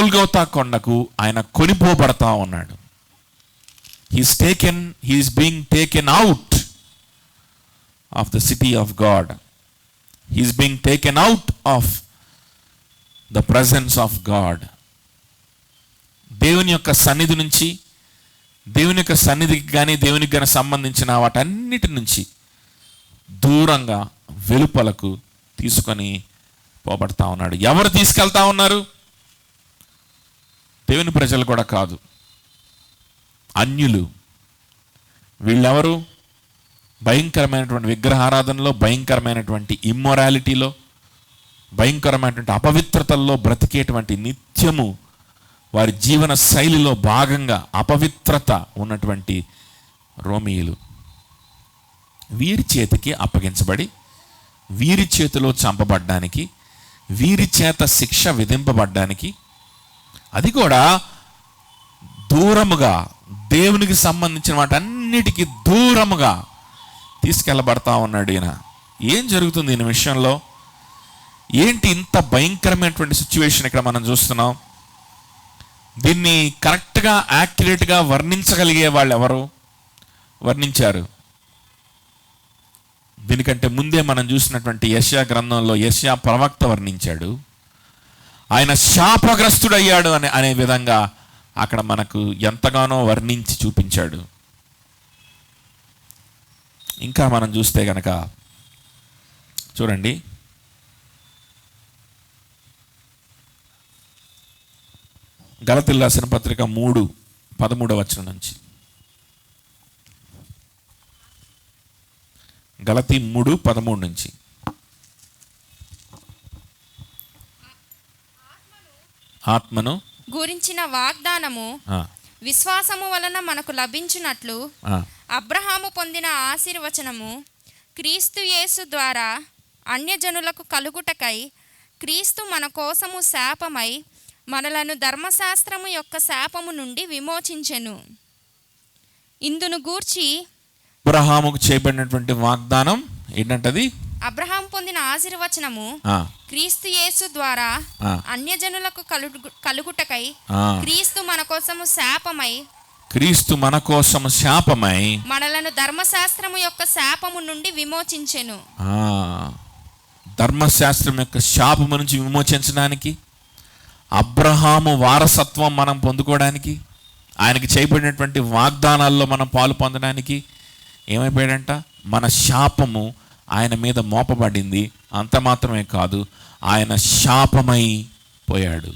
గోల్గోతా కొండకు ఆయన కొనిపోబడతా ఉన్నాడు. He's being taken out of the city of God. He's being taken out of the presence of God. దేవుని యొక్క సన్నిధి నుంచి, దేవుని యొక్క సన్నిధికి కానీ దేవునికి కానీ సంబంధించిన వాటన్నిటి నుంచి దూరంగా వెలుపలకు తీసుకొని పోబడతా ఉన్నాడు. ఎవరు తీసుకెళ్తా ఉన్నారు? దేవుని ప్రజలు కూడా కాదు, అన్యులు. వీళ్ళెవరు? భయంకరమైనటువంటి విగ్రహారాధనలో, భయంకరమైనటువంటి ఇమ్మొరాలిటీలో, భయంకరమైనటువంటి అపవిత్రతల్లో బ్రతికేటువంటి, నిత్యము వారి జీవన శైలిలో భాగంగా అపవిత్రత ఉన్నటువంటి రోమీయులు. వీరి చేతికి అప్పగించబడి, వీరి చేతిలో చంపబడ్డానికి, వీరి చేత శిక్ష విధింపబడ్డానికి, అది కూడా దూరముగా, దేవునికి సంబంధించిన వాటన్నిటికీ దూరముగా తీసుకెళ్ళబడతా ఉన్నాడు ఈయన. ఏం జరుగుతుంది ఈయన విషయంలో? ఏంటి ఇంత భయంకరమైనటువంటి సిచ్యువేషన్ ఇక్కడ మనం చూస్తున్నాం? దీన్ని కరెక్ట్గా, యాక్యురేట్గా వర్ణించగలిగే వాళ్ళు ఎవరు వర్ణించారు? దీనికంటే ముందే మనం చూసినటువంటి యెషయా గ్రంథంలో యెషయా ప్రవక్త వర్ణించాడు. ఆయన శాపగ్రస్తుడయ్యాడు అనే విధంగా అక్కడ మనకు ఎంతగానో వర్ణించి చూపించాడు. ఇంకా మనం చూస్తే కనుక చూడండి, గలతీయులకు రాసిన పత్రిక 3:13 నుంచి. గలతీ 3:13 నుంచి. ఆత్మను గురించిన వాగ్దానము విశ్వాసము వలన మనకు లభించినట్లు అబ్రహాము పొందిన ఆశీర్వచనము క్రీస్తు యేసు ద్వారా అన్యజనులకు కలుగుటకై క్రీస్తు మన కోసము శాపమై మనలను ధర్మశాస్త్రము యొక్క శాపము నుండి విమోచించెను. ఇందును గూర్చి అబ్రహాముకు చేయబడినటువంటి వాగ్దానం ఏంటంటది? అబ్రహాం పొందిన ఆశీర్వచనము క్రీస్తు యేసు ద్వారా అన్యజనులకు కలుగుటకై క్రీస్తు మన కోసము శాపమై మనలను ధర్మశాస్త్రము యొక్క శాపము నుండి విమోచించెను. ధర్మశాస్త్రం యొక్క శాపము నుంచి విమోచించడానికి, అబ్రహాము వారసత్వం మనం పొందుకోవడానికి, ఆయనకి చేయబడినటువంటి వాగ్దానాల్లో మనం పాలు పొందడానికి ఏమైపోయాడంట? మన శాపము ఆయన మీద మోపబడింది. అంత మాత్రమే కాదు, ఆయన శాపమై పోయాడు.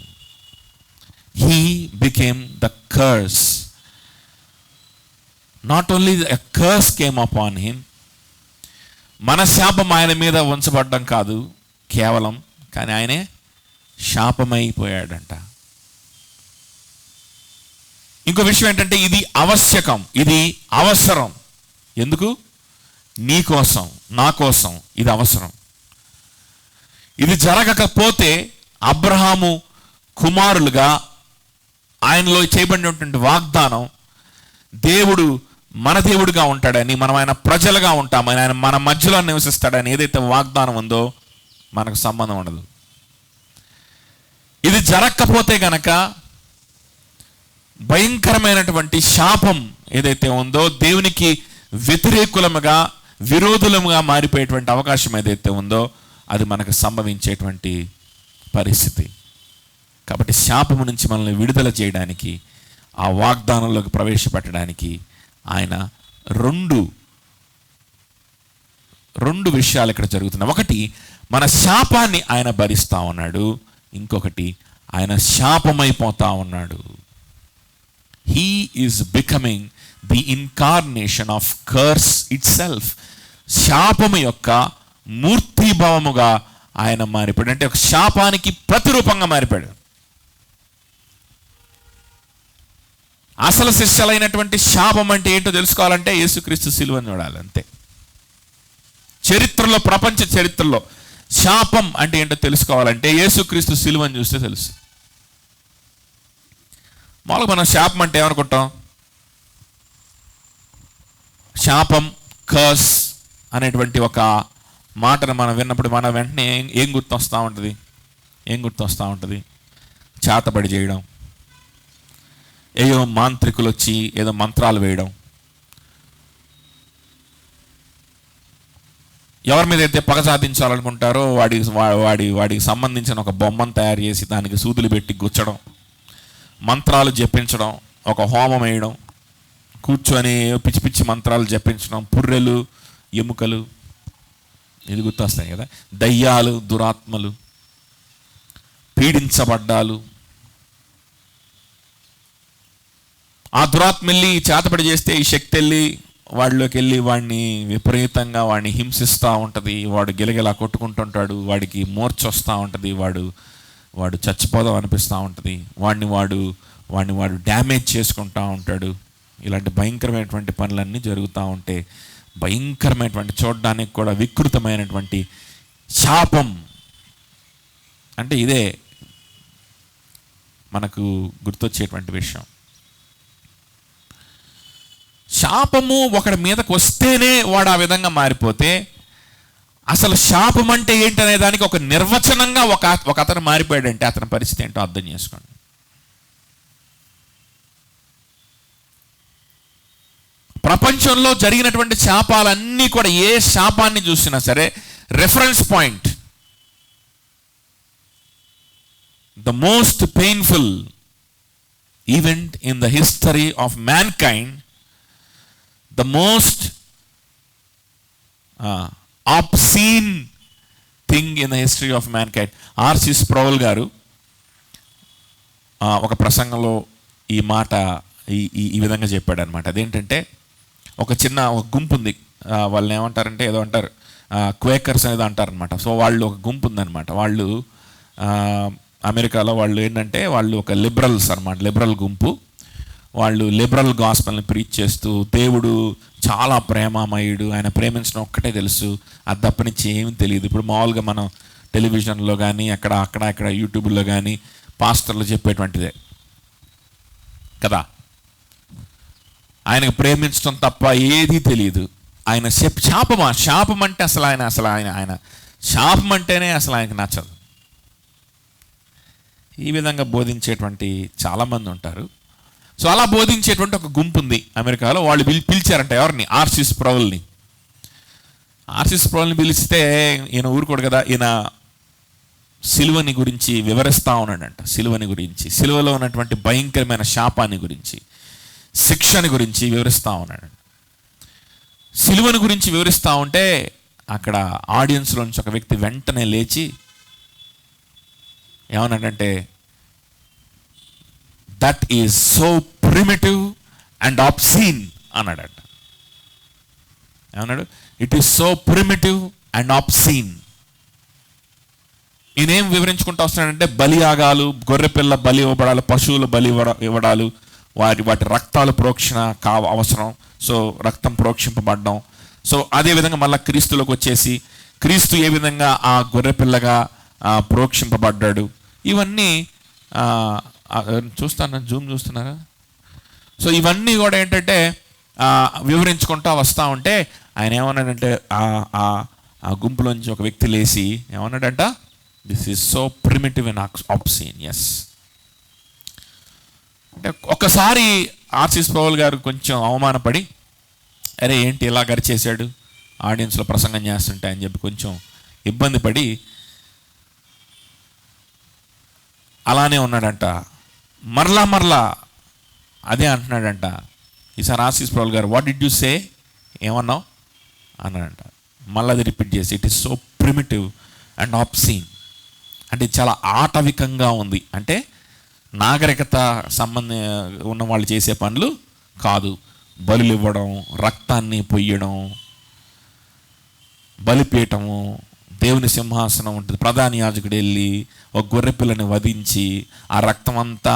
He became the curse. Not only a curse came upon him, మన శాపం ఆయన మీద ఉంచబడ్డం కాదు కేవలం, కానీ ఆయనే శాపమైపోయాడంట. ఇంకో విషయం ఏంటంటే, ఇది ఆవశ్యకం, ఇది అవసరం. ఎందుకు? నీ కోసం, నా కోసం ఇది అవసరం. ఇది జరగకపోతే అబ్రహాము కుమారులుగా ఆయనలో చేయబడినటువంటి వాగ్దానం, దేవుడు మన దేవుడుగా ఉంటాడని, మనం ఆయన ప్రజలుగా ఉంటామని, ఆయన మన మధ్యలో నివసిస్తాడని ఏదైతే వాగ్దానం ఉందో మనకు సంబంధం ఉండదు. ఇది జరగకపోతే గనక భయంకరమైనటువంటి శాపం ఏదైతే ఉందో, దేవునికి వ్యతిరేకులముగా, విరోధులముగా మారిపోయేటువంటి అవకాశం ఏదైతే ఉందో అది మనకు సంభవించేటువంటి పరిస్థితి. కాబట్టి శాపము నుంచి మనల్ని విడుదల చేయడానికి, ఆ వాగ్దానంలోకి ప్రవేశపెట్టడానికి ఆయన రెండు విషయాలు ఇక్కడ జరుగుతున్నాయి. ఒకటి, మన శాపాన్ని ఆయన భరిస్తా ఉన్నాడు. ఇంకొకటి, ఆయన శాపమైపోతా ఉన్నాడు. He is becoming the incarnation of curse it self. శాపము యొక్క మూర్తిభావముగా ఆయన మారిపోయాడు. అంటే ఒక శాపానికి ప్రతిరూపంగా మారిపోయాడు. అసలు శిక్షలైనటువంటి శాపం అంటే ఏంటో తెలుసుకోవాలంటే యేసుక్రీస్తు సిలువను చూడాలి, అంతే. చరిత్రలో, ప్రపంచ చరిత్రలో శాపం అంటే ఏంటో తెలుసుకోవాలంటే యేసుక్రీస్తు సిలువను చూస్తే తెలుసు. మామూలుగా మనం శాపం అంటే ఏమనుకుంటాం? శాపం, కర్స్ అనేటువంటి ఒక మాటను మనం విన్నప్పుడు మన వెంటనే ఏం గుర్తొస్తూ ఉంటుంది? చేతబడి చేయడం, ఏదో మాంత్రికులు వచ్చి ఏదో మంత్రాలు వేయడం, ఎవరి మీద అయితే పగ సాధించాలనుకుంటారో వాడికి సంబంధించిన ఒక బొమ్మను తయారు చేసి దానికి సూదులు పెట్టి గుచ్చడం, మంత్రాలు జపించడం, ఒక హోమం వేయడం, కూర్చొని పిచ్చి పిచ్చి మంత్రాలు జపించడం, పుర్రెలు, ఎముకలు, ఇది గుర్తొస్తాయి కదా, దయ్యాలు, దురాత్మలు, పీడించబడ్డాలు. ఆ దురాత్మ వెళ్ళి చేతబడి చేస్తే ఈ శక్తి వెళ్ళి వాడిలోకి వెళ్ళి వాడిని విపరీతంగా వాడిని హింసిస్తూ ఉంటుంది. వాడు గిలగిలా కొట్టుకుంటుంటాడు, వాడికి మూర్ఛ వస్తూ ఉంటుంది, వాడు చచ్చిపోదాం అనిపిస్తూ ఉంటుంది, వాడిని వాడు డ్యామేజ్ చేసుకుంటూ ఉంటాడు. ఇలాంటి భయంకరమైనటువంటి పనులన్నీ జరుగుతూ ఉంటే భయంకరమైనటువంటి, చూడడానికి కూడా వికృతమైనటువంటి శాపం అంటే ఇదే మనకు గుర్తొచ్చేటువంటి విషయం. శాపము ఒకడి మీదకు వస్తేనే వాడు ఆ విధంగా మారిపోతే, అసలు శాపం అంటే ఏంటనే దానికి ఒక నిర్వచనంగా ఒక అతను మారిపోయాడంటే అతని పరిస్థితి ఏంటో అర్థం చేసుకోండి. ప్రపంచంలో జరిగినటువంటి శాపాలన్నీ కూడా, ఏ శాపాన్ని చూసినా సరే reference point, the most painful event in the history of mankind, the most obscene thing in the history of mankind. RC Sproul గారు ఒక ప్రసంగంలో ఈ మాట ఈ విధంగా చెప్పాడు అనమాట. అదేంటంటే, ఒక గుంపు ఉంది, వాళ్ళని ఏమంటారంటే ఏదో అంటారు, క్వేకర్స్ అనేది అంటారనమాట. సో వాళ్ళు ఒక గుంపు ఉందన్నమాట. వాళ్ళు అమెరికాలో వాళ్ళు ఏంటంటే వాళ్ళు ఒక లిబరల్స్ అనమాట, లిబరల్ గుంపు. వాళ్ళు లిబరల్ గాస్పెల్ని ప్రీచ్ చేస్తూ, దేవుడు చాలా ప్రేమమయుడు, ఆయన ప్రేమించడం ఒక్కటే తెలుసు, అది తప్ప నుంచి ఏమీ తెలియదు. ఇప్పుడు మామూలుగా మనం టెలివిజన్లో కానీ అక్కడ యూట్యూబ్లో కానీ పాస్టర్లు చెప్పేటువంటిదే కదా, ఆయనకు ప్రేమించడం తప్ప ఏదీ తెలియదు. ఆయన శాపం అంటే అసలు ఆయన శాపం అంటేనే అసలు ఆయనకు నచ్చదు. ఈ విధంగా బోధించేటువంటి చాలామంది ఉంటారు. సో అలా బోధించేటువంటి ఒక గుంపు ఉంది అమెరికాలో. వాళ్ళు పిలిచారంట ఎవరిని? ఆర్సి స్ప్రౌల్ని. ఆర్సి స్ప్రౌల్ని పిలిస్తే ఈయన ఊరుకోడు కదా, ఈయన సిలువని గురించి వివరిస్తూ ఉన్నాడంట. సిలువని గురించి, సిలువలో ఉన్నటువంటి భయంకరమైన శాపాన్ని గురించి, శిక్షని గురించి వివరిస్తూ ఉన్నాడు. సిలువని గురించి వివరిస్తూ ఉంటే అక్కడ ఆడియన్స్లోంచి ఒక వ్యక్తి వెంటనే లేచి ఏమన్నాడంటే, that is so primitive and obscene అన్నాడట. ఏమన్నాడు? It is so primitive and obscene. ఈయనేం వివరించుకుంటూ వస్తున్నాడంటే, బలియాగాలు, గొర్రెపిల్ల బలి ఇవ్వబడాలి, పశువులు బలి ఇవ్వడాలు, వాటి రక్తాలు ప్రోక్షణ అవసరం. సో రక్తం ప్రోక్షింపబడడం. సో అదేవిధంగా మళ్ళీ క్రీస్తులోకి వచ్చేసి క్రీస్తు ఏ విధంగా ఆ గొర్రెపిల్లగా ప్రోక్షింపబడ్డాడు, ఇవన్నీ జూమ్ చూస్తున్నారా? సో ఇవన్నీ కూడా ఏంటంటే వివరించుకుంటూ వస్తూ ఉంటే ఆయన ఏమన్నాడంటే, ఆ గుంపులోంచి ఒక వ్యక్తి లేచి ఏమన్నాడంట, this is so primitive and obscene. Yes అంటే ఒకసారి ఆర్సి స్ప్రౌల్ గారు కొంచెం అవమానపడి, అరే ఏంటి ఇలా గరిచేశాడు ఆడియన్స్లో ప్రసంగం చేస్తుంటే అని చెప్పి కొంచెం ఇబ్బంది పడి అలానే ఉన్నాడంట. మరలా అదే అంటున్నాడంట. ఈసారి ఆర్సి స్ప్రౌల్ గారు, వాట్ డిడ్ యూ సే, ఏమన్నావు అన్నాడంట. మళ్ళీ అది రిపీట్ చేసి, it is so primitive and obscene. అంటే చాలా ఆటవికంగా ఉంది, అంటే నాగరికత సంబంధం ఉన్న వాళ్ళు చేసే పనులు కాదు. బలులు ఇవ్వడం, రక్తాన్ని పొయ్యడం, బలిపీఠము, దేవుని సింహాసనం ఉంటుంది, ప్రధాన యాజకుడు వెళ్ళి ఒక గొర్రెపిల్లని వధించి ఆ రక్తం అంతా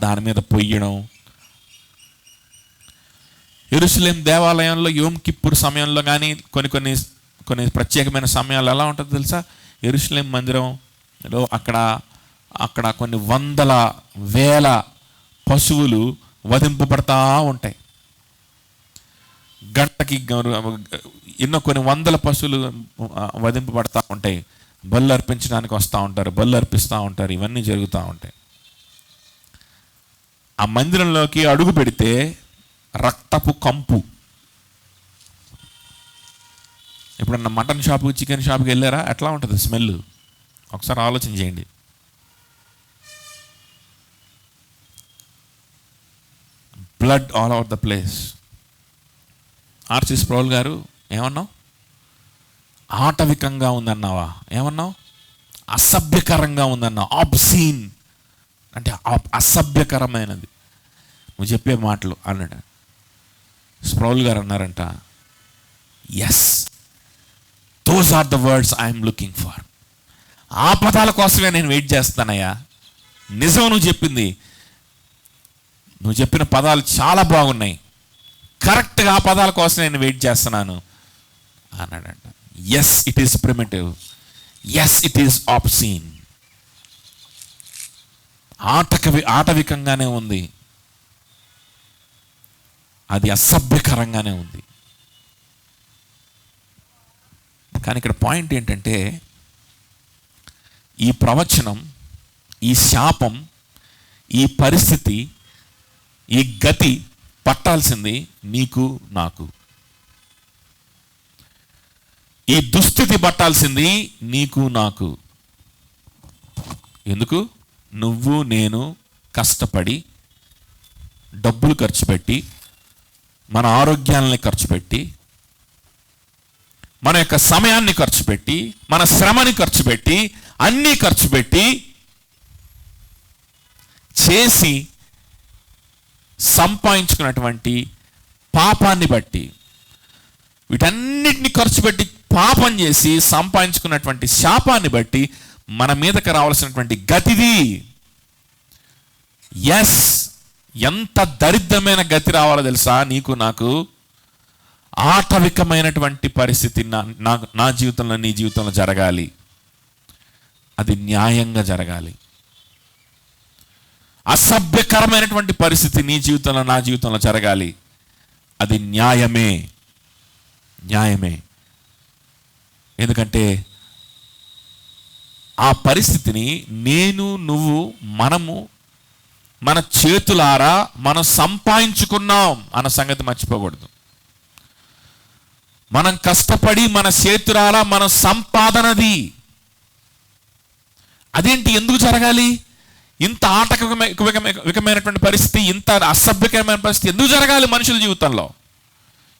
దాని మీద పొయ్యడం. యెరూషలేం దేవాలయంలో యోమ్ కిప్పుర్ సమయంలో కానీ కొన్ని ప్రత్యేకమైన సమయాలు ఎలా ఉంటుందో తెలుసా? యెరూషలేం మందిరంలో అక్కడ కొన్ని వందల వేల పశువులు వధింపబడతా ఉంటాయి. గంటకి కొన్ని వందల పశువులు వధింపబడతా ఉంటాయి. బళ్ళు అర్పించడానికి వస్తూ ఉంటారు, బళ్ళు అర్పిస్తూ ఉంటారు. ఇవన్నీ జరుగుతూ ఉంటాయి. ఆ మందిరంలోకి అడుగు పెడితే రక్తపు కంపు. ఎప్పుడన్నా మటన్ షాపు, చికెన్ షాప్కి వెళ్ళారా? ఎట్లా ఉంటుంది స్మెల్? ఒకసారి ఆలోచన చేయండి. Blood all over the place. RC Sproul గారు ఏమన్నావు? ఆటవికంగా ఉందన్నావా? ఏమన్నావు? అసభ్యకరంగా ఉందన్నావు. ఆబ్సీన్ అంటే అసభ్యకరమైనది నువ్వు చెప్పే మాటలు అన్నాడు. స్ప్రౌల్ గారు అన్నారంట, yes, those are the words I'm looking for. ఆ పదాల కోసమే నేను వెయిట్ చేస్తానయ్యా. నిజం, నువ్వు చెప్పిన పదాలు చాలా బాగున్నాయి, కరెక్ట్గా ఆ పదాల కోసం నేను వెయిట్ చేస్తున్నాను అన్నాడంట. Yes, it is primitive. Yes, it is obscene. ఆటవికంగానే ఉంది, అది అసభ్యకరంగానే ఉంది. కానీ ఇక్కడ పాయింట్ ఏంటంటే, ఈ ప్రవచనం, ఈ శాపం, ఈ పరిస్థితి, ఈ గతి పట్టాల్సింది నీకు నాకు. ఈ దుస్థితి పట్టాల్సింది నీకు నాకు. ఎందుకు? నువ్వు నేను కష్టపడి డబ్బులు ఖర్చు పెట్టి, మన ఆరోగ్యాలని ఖర్చు పెట్టి, మన యొక్క సమయాన్ని ఖర్చు పెట్టి, మన శ్రమని ఖర్చు పెట్టి, అన్నీ ఖర్చు పెట్టి చేసి సంపాదించుకున్నటువంటి పాపాన్ని బట్టి, వీటన్నిటిని ఖర్చు పెట్టి పాపం చేసి సంపాదించుకున్నటువంటి శాపాన్ని బట్టి మన మీదకి రావాల్సినటువంటి గతిది. ఎస్, ఎంత దరిద్రమైన గతి రావాలో తెలుసా నీకు నాకు? ఆటవికమైనటువంటి పరిస్థితి నా జీవితంలో, నీ జీవితంలో జరగాలి. అది న్యాయంగా జరగాలి. అసభ్యకరమైనటువంటి పరిస్థితి నీ జీవితంలో, నా జీవితంలో జరగాలి. అది న్యాయమే. ఎందుకంటే ఆ పరిస్థితిని నేను, నువ్వు, మనము మన చేతులారా మనం సంపాదించుకున్నాం అన్న సంగతి మర్చిపోకూడదు. మనం కష్టపడి మన చేతులారా మన సంపాదనది. అదేంటి? ఎందుకు జరగాలి? ఇంత ఆటవికమైనటువంటి పరిస్థితి, ఇంత అసభ్యకరమైన పరిస్థితి ఎందుకు జరగాలి మనుషుల జీవితంలో?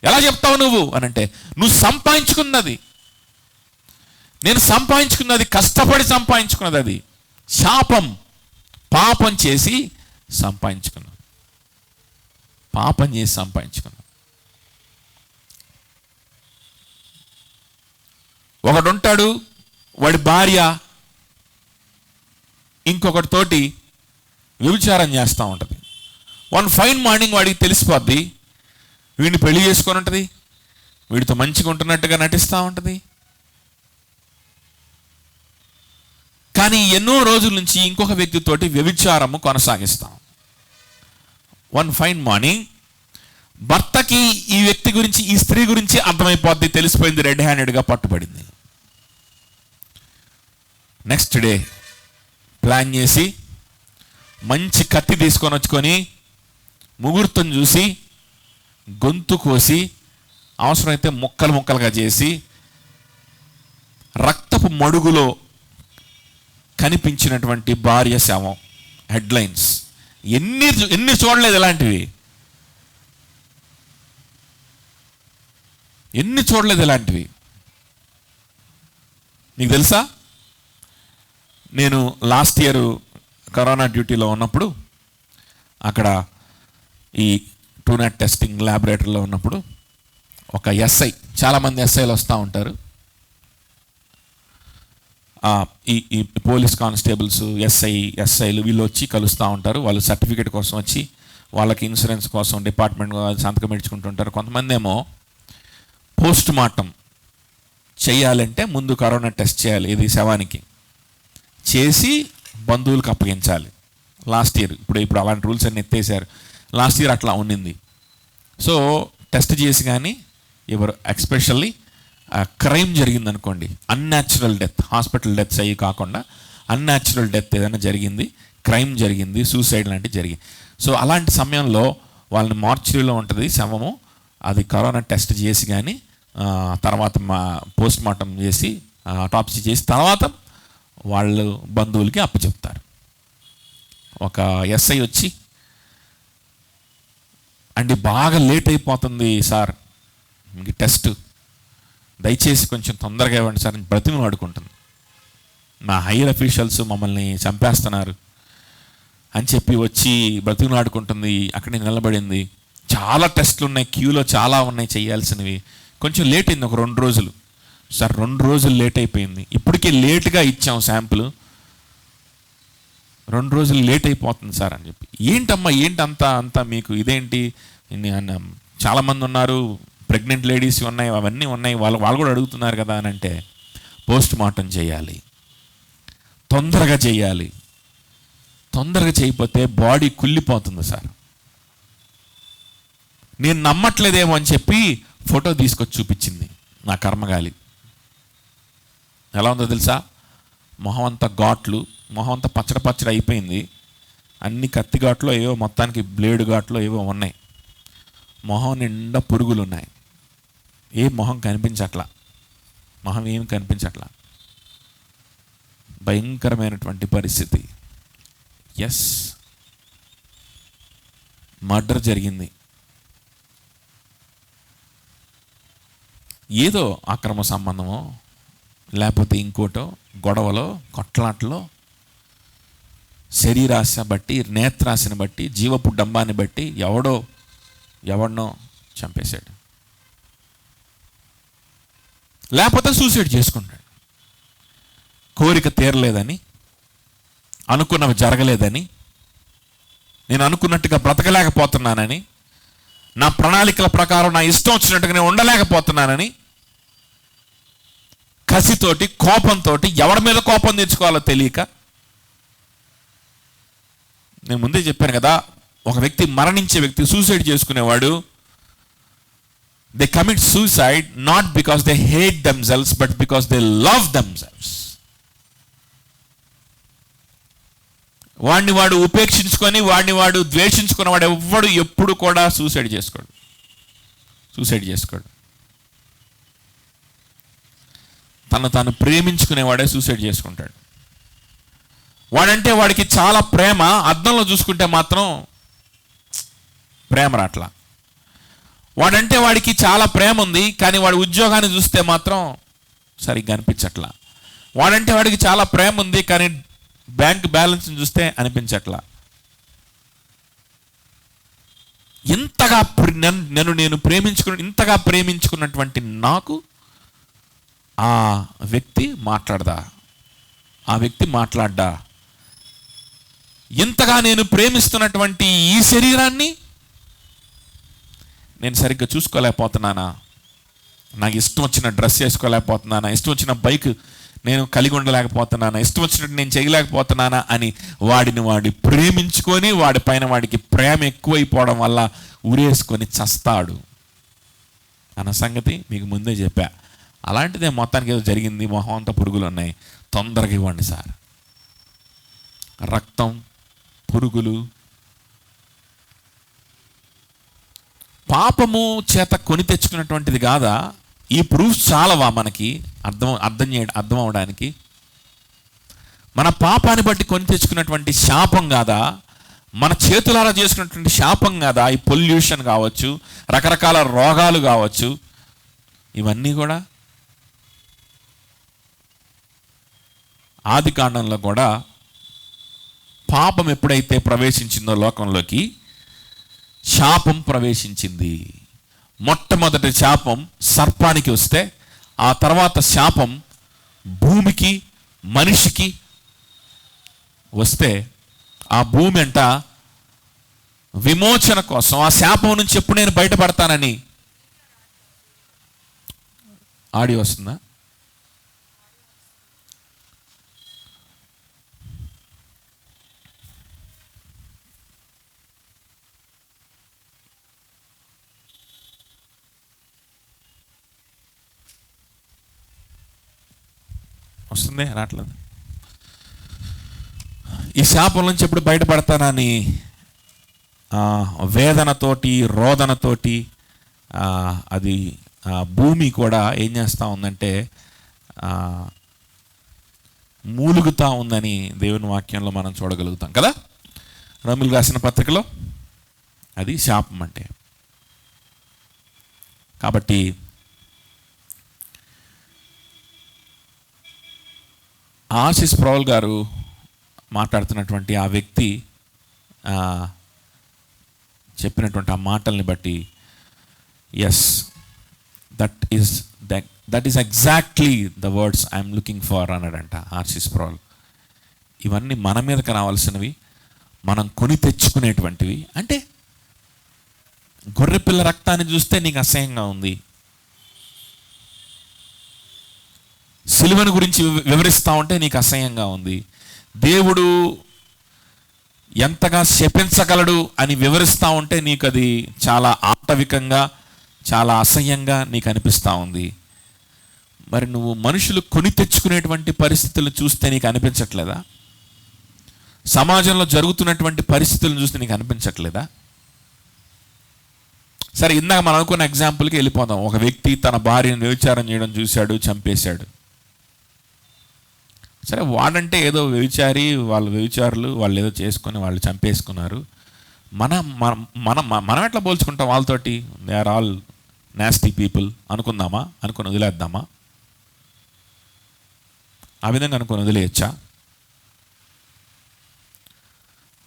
ఎలా చెప్తావు నువ్వు అనంటే, నువ్వు సంపాదించుకున్నది, నేను సంపాదించుకున్నది, కష్టపడి సంపాదించుకున్నది, అది శాపం. పాపం చేసి సంపాదించుకున్నాను. పాపం చేసి సంపాదించుకున్నాను. ఒకడు ఉంటాడు, వాడి భార్య ఇంకొకటితోటి వ్యభిచారం చేస్తూ ఉంటుంది. వన్ ఫైన్ మార్నింగ్ వాడికి తెలిసిపోద్ది, వీడిని పెళ్లి చేసుకొని ఉంటుంది, వీడితో మంచిగా ఉంటున్నట్టుగా నటిస్తూ ఉంటుంది. కానీ ఎన్నో రోజుల నుంచి ఇంకొక వ్యక్తితోటి వ్యభిచారము కొనసాగిస్తాం. వన్ ఫైన్ మార్నింగ్ భర్తకి ఈ వ్యక్తి గురించి, ఈ స్త్రీ గురించి అర్థమైపోద్ది, తెలిసిపోయింది, రెడ్ హ్యాండెడ్గా పట్టుబడింది. నెక్స్ట్ డే ప్లాన్ చేసి మంచి కత్తి తీసుకొని వచ్చుకొని ముహూర్తం చూసి గొంతు కోసి, అవసరమైతే ముక్కలు ముక్కలుగా చేసి, రక్తపు మడుగులో కనిపించినటువంటి భార్య శవం. హెడ్లైన్స్ ఎన్ని చూడలేదు ఇలాంటివి, ఎన్ని చూడలేదు ఇలాంటివి. నీకు తెలుసా, నేను లాస్ట్ ఇయర్ కరోనా డ్యూటీలో ఉన్నప్పుడు, అక్కడ ఈ టూనెట్ టెస్టింగ్ ల్యాబొరేటరీలో ఉన్నప్పుడు ఒక ఎస్ఐ, చాలామంది ఎస్ఐలు వస్తూ ఉంటారు, ఈ పోలీస్ కానిస్టేబుల్స్, ఎస్ఐలు వీళ్ళు వచ్చి కలుస్తూ ఉంటారు. వాళ్ళు సర్టిఫికేట్ కోసం వచ్చి, వాళ్ళకి ఇన్సూరెన్స్ కోసం డిపార్ట్మెంట్ సంతకం పెట్టుకుంటుంటారు. కొంతమంది ఏమో పోస్ట్ మార్టం చేయాలంటే ముందు కరోనా టెస్ట్ చేయాలి, ఇది శవానికి చేసి బంధువులకు అప్పగించాలి. లాస్ట్ ఇయర్, ఇప్పుడు అలాంటి రూల్స్ అన్ని ఎత్తేసారు. లాస్ట్ ఇయర్ అట్లా ఉండింది. సో టెస్ట్ చేసి కానీ ఎవరు, ఎక్స్పెషల్లీ క్రైమ్ జరిగింది అనుకోండి, అన్యాచురల్ డెత్, హాస్పిటల్ డెత్స్ అయ్యి కాకుండా అన్యాచురల్ డెత్ ఏదైనా జరిగింది, క్రైమ్ జరిగింది, సూసైడ్ లాంటివి జరిగింది, సో అలాంటి సమయంలో వాళ్ళని మార్చురీలో ఉంటుంది శవము, అది కరోనా టెస్ట్ చేసి కానీ తర్వాత పోస్ట్ మార్టం చేసి ఆటాప్సీ చేసి తర్వాత వాళ్ళు బంధువులకి అప్పచెప్తారు. ఒక ఎస్ఐ వచ్చి, అండి బాగా లేట్ అయిపోతుంది సార్ మీకు టెస్ట్, దయచేసి కొంచెం తొందరగా ఇవ్వండి సార్ అని బ్రతిమలాడుకుంటుంది. మా హైయర్ అఫీషియల్స్ మమ్మల్ని చంపేస్తున్నారు అని చెప్పి వచ్చి బ్రతిమలాడుకుంటుంది. అక్కడే నిలబడింది. చాలా టెస్టులు ఉన్నాయి, క్యూలో చాలా ఉన్నాయి చేయాల్సినవి, కొంచెం లేట్ అయింది, ఒక 2 రోజులు సార్. 2 రోజులు లేట్ అయిపోయింది, ఇప్పటికే లేట్గా ఇచ్చాం శాంపుల్, 2 రోజులు లేట్ అయిపోతుంది సార్ అని చెప్పి. ఏంటమ్మా ఏంటి అంతా మీకు ఇదేంటి, చాలామంది ఉన్నారు, ప్రెగ్నెంట్ లేడీస్ ఉన్నాయి, అవన్నీ ఉన్నాయి, వాళ్ళు కూడా అడుగుతున్నారు కదా అని అంటే, పోస్ట్ మార్టం చేయాలి, తొందరగా చేయాలి, తొందరగా చేయకపోతే బాడీ కుళ్ళిపోతుంది సార్. నేను నమ్మట్లేదేమో అని చెప్పి ఫోటో తీసుకొచ్చి చూపించింది నా కర్మగాలి. ఎలా ఉందో తెలుసా, మొహం అంతా ఘాట్లు, మొహం అంతా పచ్చడి అయిపోయింది, అన్ని కత్తి ఘాట్లో ఏవో మొత్తానికి బ్లేడ్ ఘాట్లో ఏవో ఉన్నాయి, మొహం నిండా పురుగులు ఉన్నాయి, మొహం కనిపించట్లా, మొహం ఏమి కనిపించట్లా. భయంకరమైనటువంటి పరిస్థితి. ఎస్, మర్డర్ జరిగింది. ఏదో అక్రమ సంబంధమో లేకపోతే ఇంకోటో, గొడవలో, కొట్లాట్లో, శరీరాశ బట్టి, నేత్రాశని బట్టి, జీవపు డంబాన్ని బట్టి ఎవడనో చంపేశాడు. లేకపోతే సూసైడ్ చేసుకుంటాడు. కోరిక తీరలేదని, అనుకున్నవి జరగలేదని, నేను అనుకున్నట్టుగా బ్రతకలేకపోతున్నానని, నా ప్రణాళికల ప్రకారం నా ఇష్టం వచ్చినట్టుగా నేను ఉండలేకపోతున్నానని కసితోటి, కోపంతో, ఎవరి మీద కోపం తెచ్చుకోవాలో తెలియక, నేను ముందే చెప్పాను కదా, ఒక వ్యక్తి మరణించే వ్యక్తి, సూసైడ్ చేసుకునేవాడు, they commit suicide not because they hate themselves but because they love themselves. వాడిని వాడు ఉపేక్షించుకొని, వాడిని వాడు ద్వేషించుకున్న వాడు ఎవ్వడు ఎప్పుడు కూడా సూసైడ్ చేసుకోడు. తను తాను ప్రేమించుకునేవాడే సూసైడ్ చేసుకుంటాడు. వాడంటే వాడికి చాలా ప్రేమ, అద్దంలో చూసుకుంటే మాత్రం ప్రేమ రాట్లా. వాడంటే వాడికి చాలా ప్రేమ ఉంది, కానీ వాడి ఉద్యోగాన్ని చూస్తే మాత్రం సరిగ్గా అనిపించట్లా. వాడంటే వాడికి చాలా ప్రేమ ఉంది, కానీ బ్యాంక్ బ్యాలెన్స్ చూస్తే అనిపించట్లా. ఇంతగా ఇంతగా ప్రేమించుకున్నటువంటి నాకు ఆ వ్యక్తి మాట్లాడ్డా, ఇంతగా నేను ప్రేమిస్తున్నటువంటి ఈ శరీరాన్ని నేను సరిగ్గా చూసుకోలేకపోతున్నానా, నాకు ఇష్టం వచ్చిన డ్రెస్ వేసుకోలేకపోతున్నానా, ఇష్టం వచ్చిన బైక్ నేను కలిగి ఉండలేకపోతున్నానా, ఇష్టం వచ్చినట్టు నేను చేయలేకపోతున్నానా అని వాడిని ప్రేమించుకొని, వాడి పైన వాడికి ప్రేమ ఎక్కువైపోవడం వల్ల ఉరేసుకొని చస్తాడు అన్న సంగతి మీకు ముందే చెప్పా. అలాంటిదే మొత్తానికి ఏదో జరిగింది, మొహం అంతా పురుగులు ఉన్నాయి, తొందరగా ఇవ్వండి సార్. రక్తం, పురుగులు, పాపము చేత కొని తెచ్చుకున్నటువంటిది కాదా? ఈ ప్రూఫ్స్ చాలవా మనకి అర్థం అవడానికి? మన పాపాన్ని బట్టి కొని తెచ్చుకున్నటువంటి శాపం కాదా? మన చేతులారా చేసుకున్నటువంటి శాపం కాదా? ఈ పొల్యూషన్ కావచ్చు, రకరకాల రోగాలు కావచ్చు, ఇవన్నీ కూడా ఆది కాండంలో కూడా పాపం ఎప్పుడైతే ప్రవేశించిందో లోకంలోకి, శాపం ప్రవేశించింది. మొట్టమొదటి శాపం సర్పానికి వస్తే, ఆ తర్వాత శాపం భూమికి, మనిషికి వస్తే, ఆ భూమి అంట విమోచన కోసం, ఆ శాపం నుంచి ఎప్పుడు నేను బయటపడతానని. ఆడియో వస్తుందా? వస్తుంది, రావట్లేదు. ఈ శాపం నుంచి ఎప్పుడు బయటపడతానని వేదనతోటి రోదనతోటి అది భూమి కూడా ఏం చేస్తూ ఉందంటే మూలుగుతూ ఉందని దేవుని వాక్యంలో మనం చూడగలుగుతాం కదా. రోమీయులకు రాసిన పత్రికలో అది శాపం అంటే. కాబట్టి ఆశీస్ ప్రౌల్ గారు మాట్లాడుతున్నటువంటి ఆ వ్యక్తి చెప్పినటువంటి ఆ మాటల్ని బట్టి yes that is exactly the words I'm looking for అన్నాడంట ఆశీస్ ప్రౌల్. ఇవన్నీ మన మీదకి రావాల్సినవి, మనం కొని తెచ్చుకునేటువంటివి. అంటే గొర్రెపిల్ల రక్తాన్ని చూస్తే నీకు అసహ్యంగా ఉంది, సిలువను గురించి వివరిస్తూ ఉంటే నీకు అసహ్యంగా ఉంది, దేవుడు ఎంతగా శపించగలడు అని వివరిస్తూ ఉంటే నీకు అది చాలా ఆటవికంగా, చాలా అసహ్యంగా నీకు అనిపిస్తూ ఉంది. మరి నువ్వు మనుషులు కొని తెచ్చుకునేటువంటి పరిస్థితులను చూస్తే నీకు అనిపించట్లేదా? సమాజంలో జరుగుతున్నటువంటి పరిస్థితులను చూస్తే నీకు అనిపించట్లేదా? సరే, ఇందాక మనం అనుకున్న ఎగ్జాంపుల్కి వెళ్ళిపోదాం. ఒక వ్యక్తి తన భార్యను వ్యభిచారం చేయడం చూశాడు, చంపేశాడు. సరే, వాడంటే ఏదో వ్యభిచారి, వాళ్ళు వ్యభిచారులు, వాళ్ళు ఏదో చేసుకొని వాళ్ళు చంపేసుకున్నారు. మనం ఎట్లా పోల్చుకుంటాం వాళ్ళతోటి? They are all nasty people అనుకుందామా? అనుకుని వదిలేద్దామా? ఆ విధంగా అనుకుని వదిలేయచ్చా?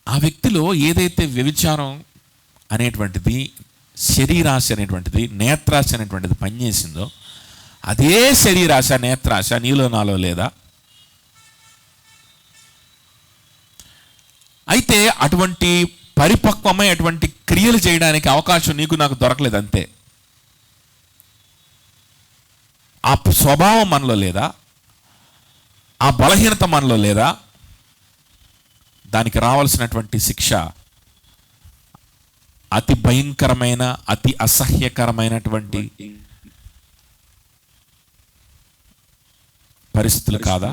ఆ వ్యక్తిలో ఏదైతే వ్యభిచారం అనేటువంటిది, శరీరాశ అనేటువంటిది, నేత్రాశ అనేటువంటిది పనిచేసిందో అదే శరీరాశ, నేత్రాశ నీలో నాలో లేదా? అయితే అటువంటి పరిపక్వమై అటువంటి క్రియలు చేయడానికి అవకాశం నీకు నాకు దొరకలేదు అంతే. ఆ స్వభావం మనలో లేదా? ఆ బలహీనత మనలో లేదా? దానికి రావాల్సినటువంటి శిక్ష అతి భయంకరమైన, అతి అసహ్యకరమైనటువంటి పరిస్థితులు కాదా?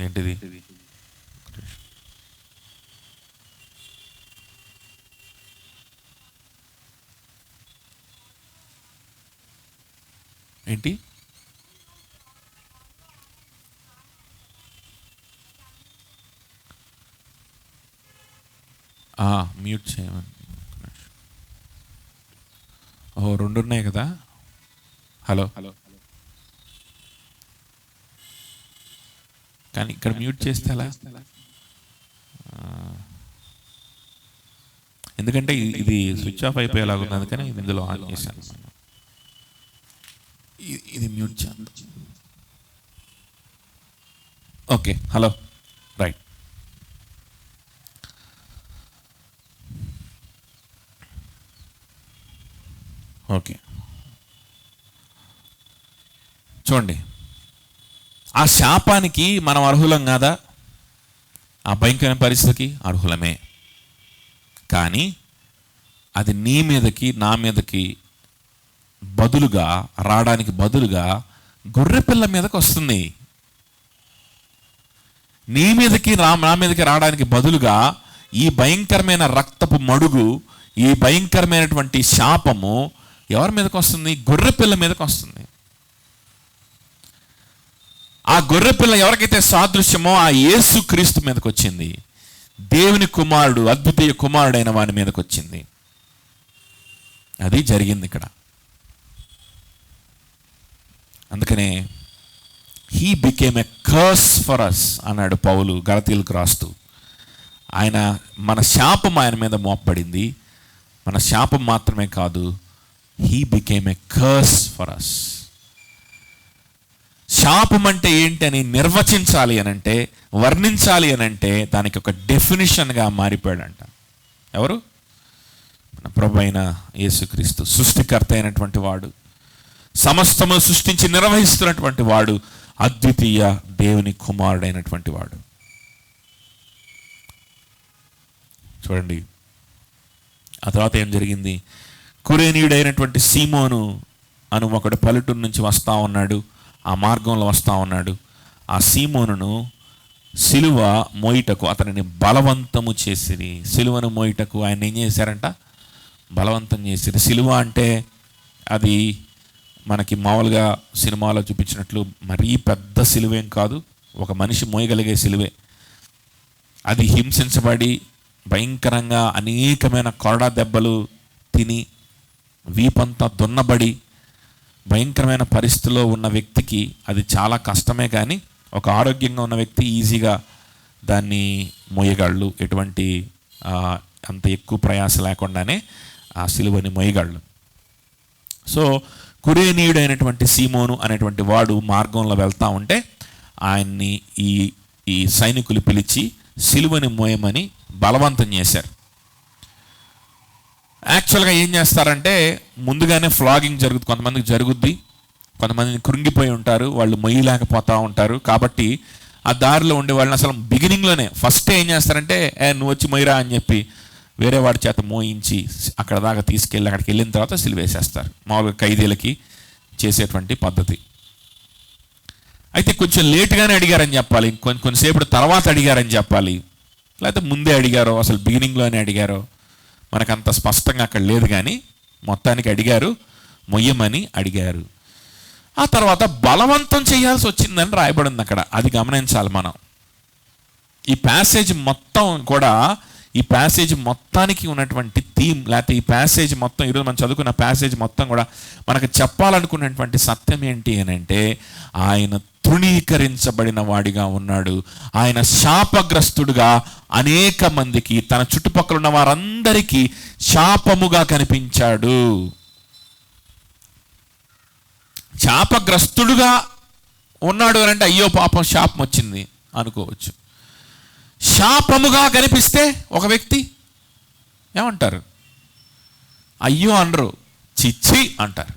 ఏంటిది? ఏంటి? మ్యూట్ చేయమని. ఓ, 2 ఉన్నాయి కదా. హలో, కానీ ఇక్కడ మ్యూట్ చేస్తే ఎలా? ఎందుకంటే ఇది స్విచ్ ఆఫ్ అయిపోయేలాగా ఉంది, అందుకని ఇందులో ఆన్ చేశాను. ఇది మ్యూట్ చేద్దాం. Okay, hello, right. ఓకే, చూడండి, ఆ శాపానికి మనం అర్హులం కాదా? ఆ భయంకరమైన పరిస్థితికి అర్హులమే. కానీ అది నీ మీదకి, నా మీదకి బదులుగా రావడానికి బదులుగా గొర్రెపిల్ల మీదకి వస్తుంది. నీ మీదకి నా మీదకి రావడానికి బదులుగా ఈ భయంకరమైన రక్తపు మడుగు, ఈ భయంకరమైనటువంటి శాపము ఎవరి మీదకి వస్తుంది? గొర్రెపిల్ల మీదకి వస్తుంది. ఆ గొర్రెపిల్ల ఎవరికైతే సాదృశ్యమో ఆ యేసు క్రీస్తు మీదకి వచ్చింది. దేవుని కుమారుడు, అద్వితీయ కుమారుడైన వాని మీదకి వచ్చింది. అది జరిగింది ఇక్కడ. అందుకనే he became a curse for us అన్నాడు పౌలు గలతీయులకు రాస్తూ. మన శాపం ఆయన మీద మోపబడింది. మన శాపం మాత్రమే కాదు, he became a curse for us. శాపం అంటే ఏంటి అని నిర్వచించాలి అనంటే, వర్ణించాలి అనంటే దానికి ఒక డెఫినిషన్గా మారిపోయాడంట. ఎవరు? మన ప్రభు అయిన యేసుక్రీస్తు. సృష్టికర్త అయినటువంటి వాడు, సమస్తము సృష్టించి నిర్వహిస్తున్నటువంటి వాడు, అద్వితీయ దేవుని కుమారుడైనటువంటి వాడు. చూడండి, ఆ తర్వాత ఏం జరిగింది? కురేనీయుడైనటువంటి సీమోను అను ఒకడు పల్లెటూరు నుంచి వస్తూ ఉన్నాడు. ఆ మార్గంలో వస్తూ ఉన్నాడు. ఆ సీమోనును సిలువ మోయిటకు అతనిని బలవంతము చేసిరి. సిలువను మోయిటకు ఆయన ఏం చేశారంట? బలవంతం చేసిరి. సిలువ అంటే అది మనకి మామూలుగా సినిమాలో చూపించినట్లు మరీ పెద్ద సిలువేం కాదు, ఒక మనిషి మోయగలిగే సిలువే. అది హింసించబడి భయంకరంగా అనేకమైన కొరడా దెబ్బలు తిని వీపంతా దున్నబడి భయంకరమైన పరిస్థితిలో ఉన్న వ్యక్తికి అది చాలా కష్టమే, కానీ ఒక ఆరోగ్యంగా ఉన్న వ్యక్తి ఈజీగా దాన్ని మోయగలడు. ఎటువంటి అంత ఎక్కువ ప్రయాస లేకుండానే ఆ సిలువని మోయగలడు. సో కురేనీయుడైనటువంటి సీమోను అనేటువంటి వాడు మార్గంలో వెళ్తూ ఉంటే ఆయన్ని ఈ సైనికులు పిలిచి సిలువని మోయమని బలవంతం చేశారు. యాక్చువల్గా ఏం చేస్తారంటే ముందుగానే ఫ్లాగింగ్ జరుగుతుంది, కొంతమందికి జరుగుద్ది, కొంతమందిని కృంగిపోయి ఉంటారు, వాళ్ళు మొయ్యలేకపోతూ ఉంటారు. కాబట్టి ఆ దారిలో ఉండే వాళ్ళని అసలు బిగినింగ్లోనే ఫస్ట్ ఏం చేస్తారంటే నువ్వు వచ్చి మొయ్యరా అని చెప్పి వేరే వాడి చేత మోయించి అక్కడ దాకా తీసుకెళ్ళి అక్కడికి వెళ్ళిన తర్వాత సిలువేసేస్తారు. మామూలుగా ఖైదీలకి చేసేటువంటి పద్ధతి. అయితే కొంచెం లేటుగానే అడిగారని చెప్పాలి, కొంచెంసేపు తర్వాత అడిగారని చెప్పాలి, లేకపోతే ముందే అడిగారో అసలు బిగినింగ్లోనే అడిగారో మనకంత స్పష్టంగా అక్కడ లేదు, కానీ మొత్తానికి అడిగారు, మొయ్యమని అడిగారు. ఆ తర్వాత బలవంతం చేయాల్సి వచ్చిందని రాయబడింది అక్కడ. అది గమనించాలి మనం. ఈ ప్యాసేజ్ మొత్తం కూడా, ఈ ప్యాసేజ్ మొత్తానికి ఉన్నటువంటి థీమ్, లేకపోతే ఈ ప్యాసేజ్ మొత్తం ఈరోజు మనం చదువుకున్న ప్యాసేజ్ మొత్తం కూడా మనకు చెప్పాలనుకున్నటువంటి సత్యం ఏంటి అని అంటే ఆయన తృణీకరించబడిన వాడిగా ఉన్నాడు. ఆయన శాపగ్రస్తుడుగా అనేక మందికి, తన చుట్టుపక్కల ఉన్న వారందరికీ శాపముగా కనిపించాడు. శాపగ్రస్తుడుగా ఉన్నాడు అని అంటే అయ్యో పాపం శాపం వచ్చింది అనుకోవచ్చు. శాపముగా కనిపిస్తే ఒక వ్యక్తి ఏమంటారు? అయ్యో అనరు, చిచ్చి అంటారు.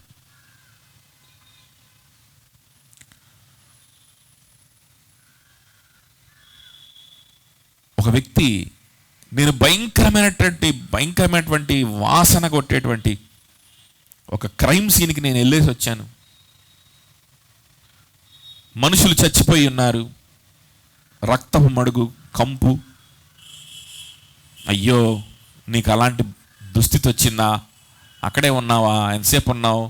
ఒక వ్యక్తి నేను భయంకరమైనటువంటి వాసన కొట్టేటువంటి ఒక క్రైమ్ సీన్కి నేను వెళ్ళేసి వచ్చాను, మనుషులు చచ్చిపోయి ఉన్నారు, రక్తపు మడుగు, కంపు, అయ్యో నీకు అలాంటి దుస్థితి వచ్చిందా? అక్కడే ఉన్నావా? ఎంతసేపు ఉన్నావు?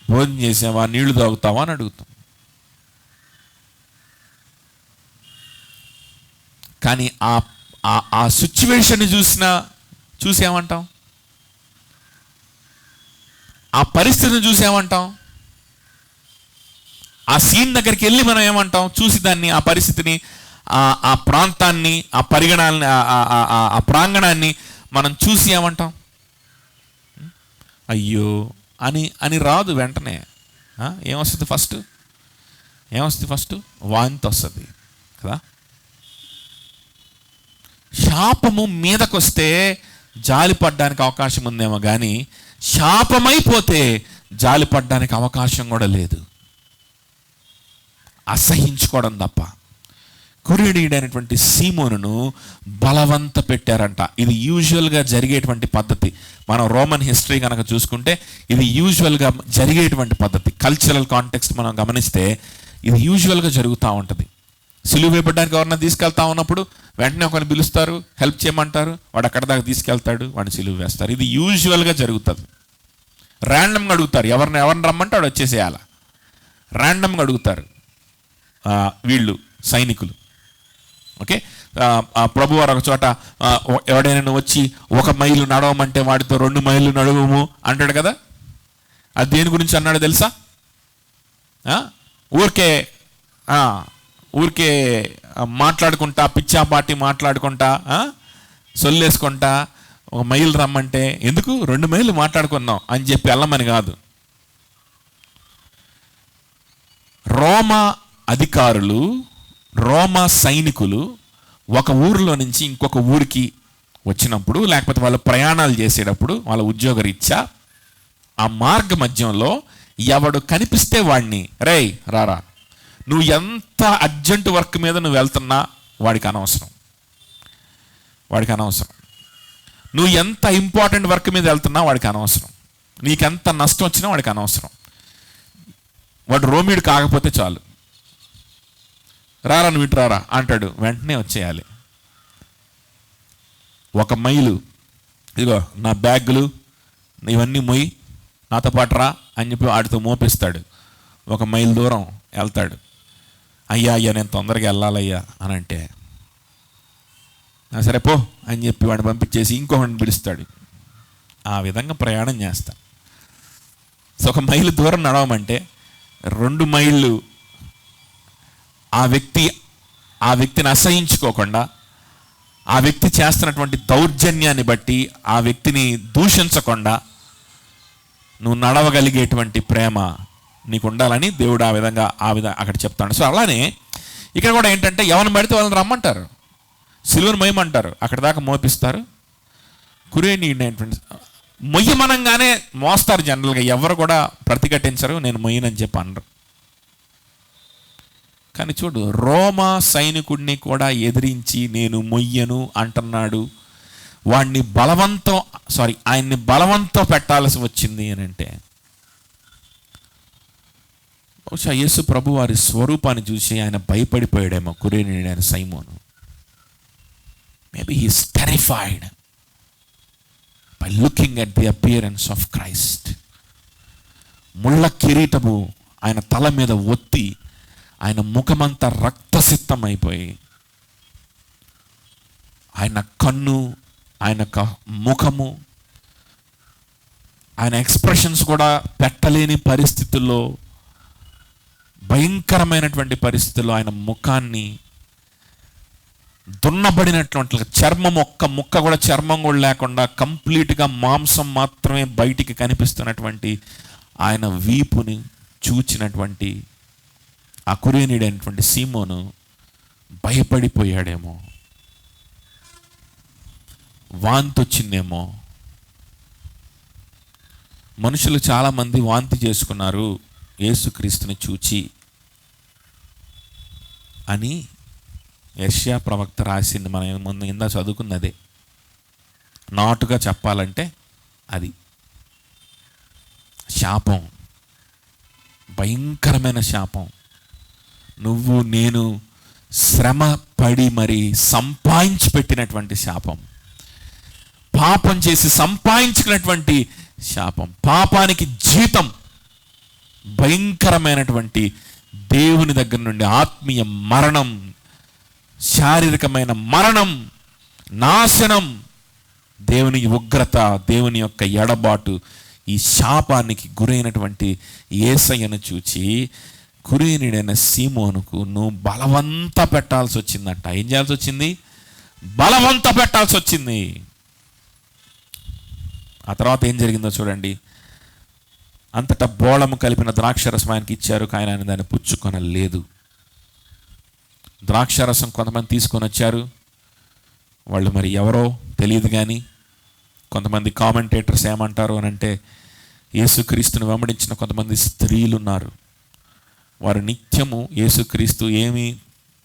భోజనం చేసావా? నీళ్లు తాగుతావా అని అడుగుతాం. కానీ ఆ సిచ్యువేషన్ని చూసేమంటాం? ఆ పరిస్థితిని చూసేమంటాం? ఆ సీన్ దగ్గరికి వెళ్ళి మనం ఏమంటాం? చూసి దాన్ని, ఆ పరిస్థితిని, ఆ ప్రాంతాన్ని, ఆ పరిగణాలని, ఆ ప్రాంగణాన్ని మనం చూసి ఏమంటాం? అయ్యో అని రాదు వెంటనే. ఏమొస్తుంది ఫస్ట్? వాంతి వస్తుంది కదా. శాపము మీదకొస్తే జాలి పడ్డానికి అవకాశం ఉందేమో, కానీ శాపమైపోతే జాలి పడ్డానికి అవకాశం కూడా లేదు. అసహించుకోవడం తప్ప. కురేనీయుడైనటువంటి సీమోనును బలవంత పెట్టారంట. ఇది యూజువల్గా జరిగేటువంటి పద్ధతి. మనం రోమన్ హిస్టరీ కనుక చూసుకుంటే ఇది యూజువల్గా జరిగేటువంటి పద్ధతి. కల్చరల్ కాంటెక్స్ట్ మనం గమనిస్తే ఇది యూజువల్గా జరుగుతూ ఉంటుంది. సిలువ వేయబడ్డానికి ఎవరన్నా తీసుకెళ్తా ఉన్నప్పుడు వెంటనే ఒకరిని పిలుస్తారు, హెల్ప్ చేయమంటారు, వాడు అక్కడ దాకా తీసుకెళ్తాడు, వాడిని సిలువ వేస్తారు. ఇది యూజువల్గా జరుగుతుంది. ర్యాండమ్గా అడుగుతారు, ఎవరిని రమ్మంటే వాడు వచ్చేసేయాల. ర్యాండమ్గా అడుగుతారు వీళ్ళు సైనికులు. ఓకే, ప్రభువారు ఒక చోట ఎవడైనా వచ్చి 1 మైలు నడవమంటే వాడితో 2 మైళ్ళు నడవము అంటాడు కదా. అది దేని గురించి అన్నాడు తెలుసా? ఊరికే మాట్లాడుకుంటా, పిచ్చాపాటి మాట్లాడుకుంటా, సొల్లేసుకుంటా 1 మైలు రమ్మంటే ఎందుకు 2 మైళ్ళు మాట్లాడుకున్నాం అని చెప్పి వెళ్ళమని కాదు. రోమా అధికారులు, రోమా సైనికులు ఒక ఊరిలో నుంచి ఇంకొక ఊరికి వచ్చినప్పుడు, లేకపోతే వాళ్ళు ప్రయాణాలు చేసేటప్పుడు వాళ్ళ ఉద్యోగరీత్యా ఆ మార్గ మధ్యంలో ఎవడు కనిపిస్తే వాడిని, రేయ్ రారా, నువ్వు ఎంత అర్జెంట్ వర్క్ మీద నువ్వు వెళ్తున్నా వాడికి అనవసరం. నువ్వు ఎంత ఇంపార్టెంట్ వర్క్ మీద వెళ్తున్నా వాడికి అనవసరం. నీకెంత నష్టం వచ్చినా వాడికి అనవసరం. వాడు రోమిడు కాకపోతే చాలు. రారా నువ్వు ఇటు రారా అంటాడు, వెంటనే వచ్చేయాలి. 1 మైలు, ఇదిగో నా బ్యాగులు ఇవన్నీ మొయ్యి నాతో పాటు రా అని చెప్పి వాడితో మోపిస్తాడు. 1 మైలు దూరం వెళ్తాడు. అయ్యా నేను తొందరగా వెళ్ళాలయ్యా అని అంటే, సరే పో అని చెప్పి వాడిని పంపించేసి ఇంకొకరిని పిలుస్తాడు. ఆ విధంగా ప్రయాణం చేస్తా. సో 1 మైలు దూరం నడవమంటే 2 మైళ్ళు ఆ వ్యక్తిని అసహించుకోకుండా, ఆ వ్యక్తి చేస్తున్నటువంటి దౌర్జన్యాన్ని బట్టి ఆ వ్యక్తిని దూషించకుండా నువ్వు నడవగలిగేటువంటి ప్రేమ నీకు ఉండాలని దేవుడు ఆ విధంగా అక్కడ చెప్తాడు. సో అలానే ఇక్కడ కూడా ఏంటంటే ఎవరిని పడితే వాళ్ళని రమ్మంటారు, సిలువను మొయ్యమంటారు, అక్కడ దాకా మోపిస్తారు. కురేనీయుడైనటువంటి మొయ్యమనంగానే మోస్తారు. జనరల్గా ఎవరు కూడా ప్రతిఘటించరు, నేను మొయ్యనని చెప్పి అనరు. కానీ చూడు, రోమా సైనికుడిని కూడా ఎదిరించి నేను మొయ్యను అంటున్నాడు. ఆయన్ని బలవంతం పెట్టాల్సి వచ్చింది అని అంటే, బహుశా యేసు ప్రభు వారి స్వరూపాన్ని చూసి ఆయన భయపడిపోయాడేమో కురేనీయుడైన Simon. Maybe he's terrified by looking at the appearance of Christ. ముళ్ళ కిరీటము ఆయన తల మీద ఒత్తి ఆయన ముఖమంతా రక్తసిక్తం అయిపోయి, ఆయన కన్ను, ఆయన ముఖము, ఆయన ఎక్స్ప్రెషన్స్ కూడా పెట్టలేని పరిస్థితుల్లో, భయంకరమైనటువంటి పరిస్థితుల్లో ఆయన ముఖాన్ని దున్నబడినటువంటి చర్మం, ఒక్క ముక్క కూడా చర్మం కూడా లేకుండా కంప్లీట్గా మాంసం మాత్రమే బయటికి కనిపిస్తున్నటువంటి ఆయన వీపుని చూచినటువంటి ఆ కురేనీయుడైనటువంటి సీమోను భయపడిపోయాడేమో, వాంతి వచ్చిందేమో. మనుషులు చాలామంది వాంతి చేసుకున్నారు యేసుక్రీస్తుని చూచి అని యెషయా ప్రవక్త రాసింది. మనం ముందు కింద చదువుకున్నదే. నాటుగా చెప్పాలంటే అది శాపం, భయంకరమైన శాపం. నువ్వు నేను శ్రమ పడి మరి సంపాదించి పెట్టినటువంటి శాపం, పాపం చేసి సంపాదించుకున్నటువంటి శాపం, పాపానికి జీతం భయంకరమైనటువంటి దేవుని దగ్గర నుండి ఆత్మీయ మరణం, శారీరకమైన మరణం, నాశనం, దేవుని ఉగ్రత, దేవుని యొక్క ఎడబాటు, ఈ శాపానికి గురైనటువంటి యేసయ్యను చూచి కురేనీయుడైన సీమోనుకు నువ్వు బలవంత పెట్టాల్సి వచ్చిందంట. ఏం చేయాల్సి వచ్చింది? బలవంత పెట్టాల్సి వచ్చింది. ఆ తర్వాత ఏం జరిగిందో చూడండి. అంతటా బోళము కలిపిన ద్రాక్షరసం ఆయనకి ఇచ్చారు, కానీ ఆయన దాన్ని పుచ్చుకొనలేదు. ద్రాక్షరసం కొంతమంది తీసుకొని వచ్చారు, వాళ్ళు మరి ఎవరో తెలియదు. కానీ కొంతమంది కామెంటేటర్స్ ఏమంటారు అని అంటే, యేసుక్రీస్తుని వెంబడించిన కొంతమంది స్త్రీలు ఉన్నారు. వారు నిత్యము యేసుక్రీస్తు ఏమి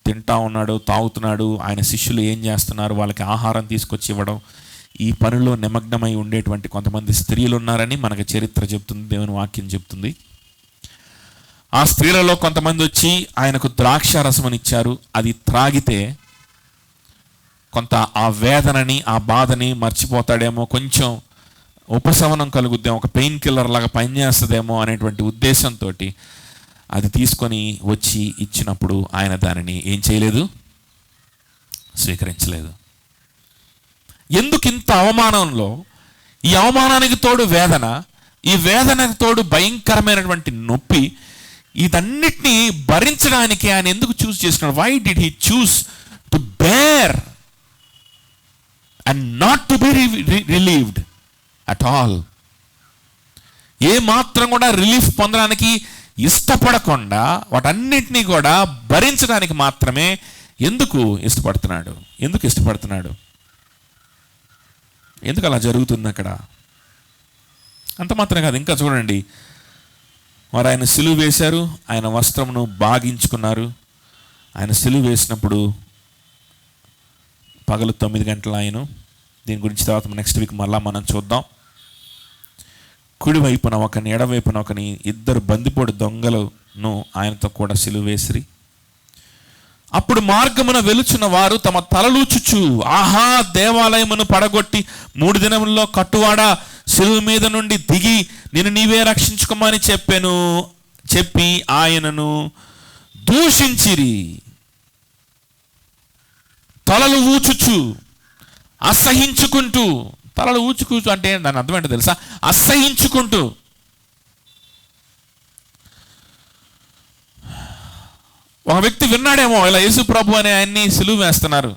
తింటా ఉన్నాడు, తాగుతున్నాడు, ఆయన శిష్యులు ఏం చేస్తున్నారు, వాళ్ళకి ఆహారం తీసుకొచ్చి ఇవ్వడం, ఈ పనిలో నిమగ్నమై ఉండేటువంటి కొంతమంది స్త్రీలు ఉన్నారని మనకు చరిత్ర చెప్తుంది, దేవుని వాక్యం చెప్తుంది. ఆ స్త్రీలలో కొంతమంది వచ్చి ఆయనకు ద్రాక్ష రసమని ఇచ్చారు. అది త్రాగితే కొంత ఆ వేదనని, ఆ బాధని మర్చిపోతాడేమో, కొంచెం ఉపశమనం కలుగుద్దేమో, ఒక పెయిన్ కిల్లర్ లాగా పనిచేస్తుందేమో అనేటువంటి ఉద్దేశంతో అది తీసుకొని వచ్చి ఇచ్చినప్పుడు ఆయన దానిని ఏం చేయలేదు, స్వీకరించలేదు. ఎందుకు ఇంత అవమానంలో, ఈ అవమానానికి తోడు వేదన, ఈ వేదనకు తోడు భయంకరమైనటువంటి నొప్పి, ఇదన్నిటినీ భరించడానికి ఆయన ఎందుకు చూస్ చేసుకున్నాడు? Why did he choose to bear and not to be relieved at all? ఏ మాత్రం కూడా రిలీఫ్ పొందడానికి ఇష్టపడకుండా వాటన్నిటినీ కూడా భరించడానికి మాత్రమే ఎందుకు ఇష్టపడుతున్నాడు? ఎందుకు అలా జరుగుతుంది అక్కడ? అంత మాత్రమే కాదు, ఇంకా చూడండి, వారు ఆయన సిలువ వేశారు, ఆయన వస్త్రమును బాగించుకున్నారు. ఆయన సిలువ వేసినప్పుడు పగలు 9 గంటలు ఆయన. దీని గురించి తర్వాత నెక్స్ట్ వీక్ మళ్ళా మనం చూద్దాం. కుడివైపున ఒకని, ఎడవైపున ఒకని 2 బందిపోటు దొంగలను ఆయనతో కూడా సిలువ వేసిరి. అప్పుడు మార్గమున వెలుచున్న వారు తమ తలలూచుచు, ఆహా, దేవాలయమును పడగొట్టి 3 దినముల్లో కట్టువాడా, శిలువ మీద నుండి దిగి నేను నీవే రక్షించుకోమని చెప్పి ఆయనను దూషించిరి. తలలు ఊచుచు, అసహించుకుంటూ. తలలు ఊచుకుంటూ అంటే దాని అర్థం ఏంటో తెలుసా? అసహించుకుంటూ. ఒక వ్యక్తి విన్నాడేమో, ఇలా యేసు ప్రభు అనే ఆయన్ని సిలువ వేస్తున్నారు.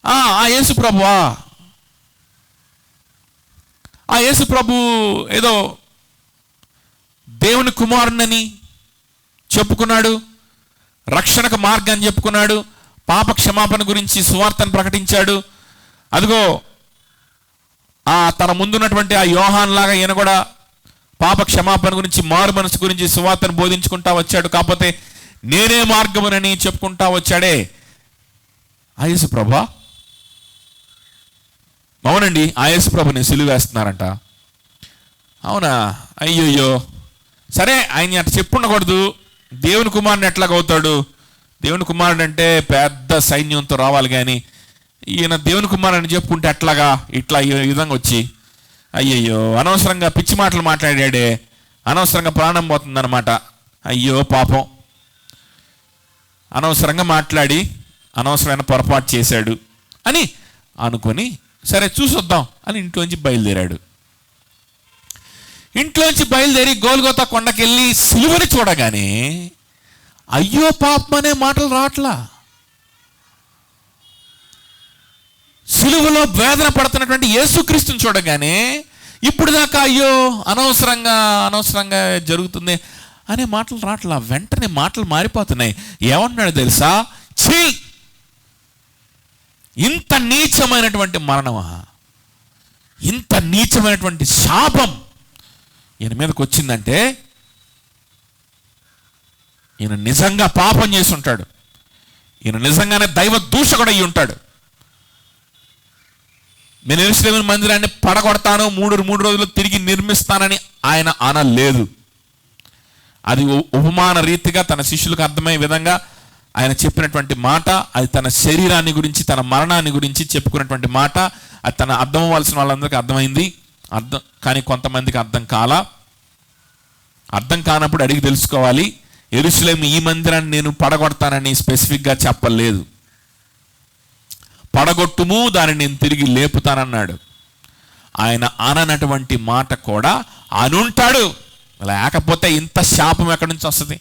ఆ యేసు ప్రభువా, ఆ యేసు ప్రభు ఏదో దేవుని కుమారునని చెప్పుకున్నాడు, రక్షణకు మార్గాన్ని చెప్పుకున్నాడు, పాప క్షమాపణ గురించి సువార్తను ప్రకటించాడు. అదిగో తన ముందున్నటువంటి ఆ యోహాన్ లాగా ఈయన కూడా పాప క్షమాపణ గురించి, మారు మనసు గురించి సువార్తను బోధించుకుంటా వచ్చాడు. కాకపోతే నేనే మార్గమునని చెప్పుకుంటా వచ్చాడే ఆ యేసు ప్రభా. అవునండి, ఆ యేసు ప్రభుని సిలువ వేస్తున్నారంట. అవునా? అయ్యయ్యో, సరే, ఆయన అట్లా చెప్పుండకూడదు. దేవుని కుమారుని ఎట్లాగవుతాడు? దేవుని కుమారుడు అంటే పెద్ద సైన్యంతో రావాలి, కానీ ఈయన దేవుని కుమారుని చెప్పుకుంటే ఎట్లాగా? ఇట్లా ఈ విధంగా వచ్చి, అయ్యయ్యో, అనవసరంగా పిచ్చి మాటలు మాట్లాడాడే, అనవసరంగా ప్రాణం పోతుందన్నమాట. అయ్యో పాపం, అనవసరంగా మాట్లాడి అనవసరమైన పొరపాటు చేశాడు అని అనుకొని, సరే చూసొద్దాం అని ఇంట్లోంచి బయలుదేరాడు. ఇంట్లోంచి బయలుదేరి గోల్గోతా కొండకెళ్ళి సిలువని చూడగానే అయ్యో పాపం అనే మాటలు రావట్లా. సిలువలో వేదన పడుతున్నటువంటి యేసుక్రీస్తుని చూడగానే ఇప్పుడు దాకా అయ్యో అనవసరంగా జరుగుతుంది అనే మాటలు రావట్లా. వెంటనే మాటలు మారిపోతున్నాయి. ఏమన్నాడు తెలుసా? ఛీ, ఇంత నీచమైనటువంటి మరణమా, ఇంత నీచమైనటువంటి శాపం ఈయన మీదకి వచ్చిందంటే ఈయన నిజంగా పాపం చేసి ఉంటాడు. ఈయన నిజంగానే దైవ దూషకుడు అయి ఉంటాడు. నేను యెరూషలేము మందిరాన్ని పడగొడతాను, 3 రోజులు తిరిగి నిర్మిస్తానని ఆయన అనలేదు. అది ఉపమాన రీతిగా తన శిష్యులకు అర్థమయ్యే విధంగా ఆయన చెప్పినటువంటి మాట. అది తన శరీరాన్ని గురించి, తన మరణాన్ని గురించి చెప్పుకున్నటువంటి మాట. అది తన అర్థం అవ్వాల్సిన వాళ్ళందరికీ అర్థమైంది. కానీ కొంతమందికి అర్థం కానప్పుడు అడిగి తెలుసుకోవాలి. యెరూషలేము ఈ మందిరాన్ని నేను పడగొడతానని స్పెసిఫిక్గా చెప్పలేదు. పడగొట్టుము, దాన్ని నేను తిరిగి లేపుతానన్నాడు. ఆయన అననటువంటి మాట కూడా అనుంటాడు. లేకపోతే ఇంత శాపం ఎక్కడి నుంచి వస్తుంది?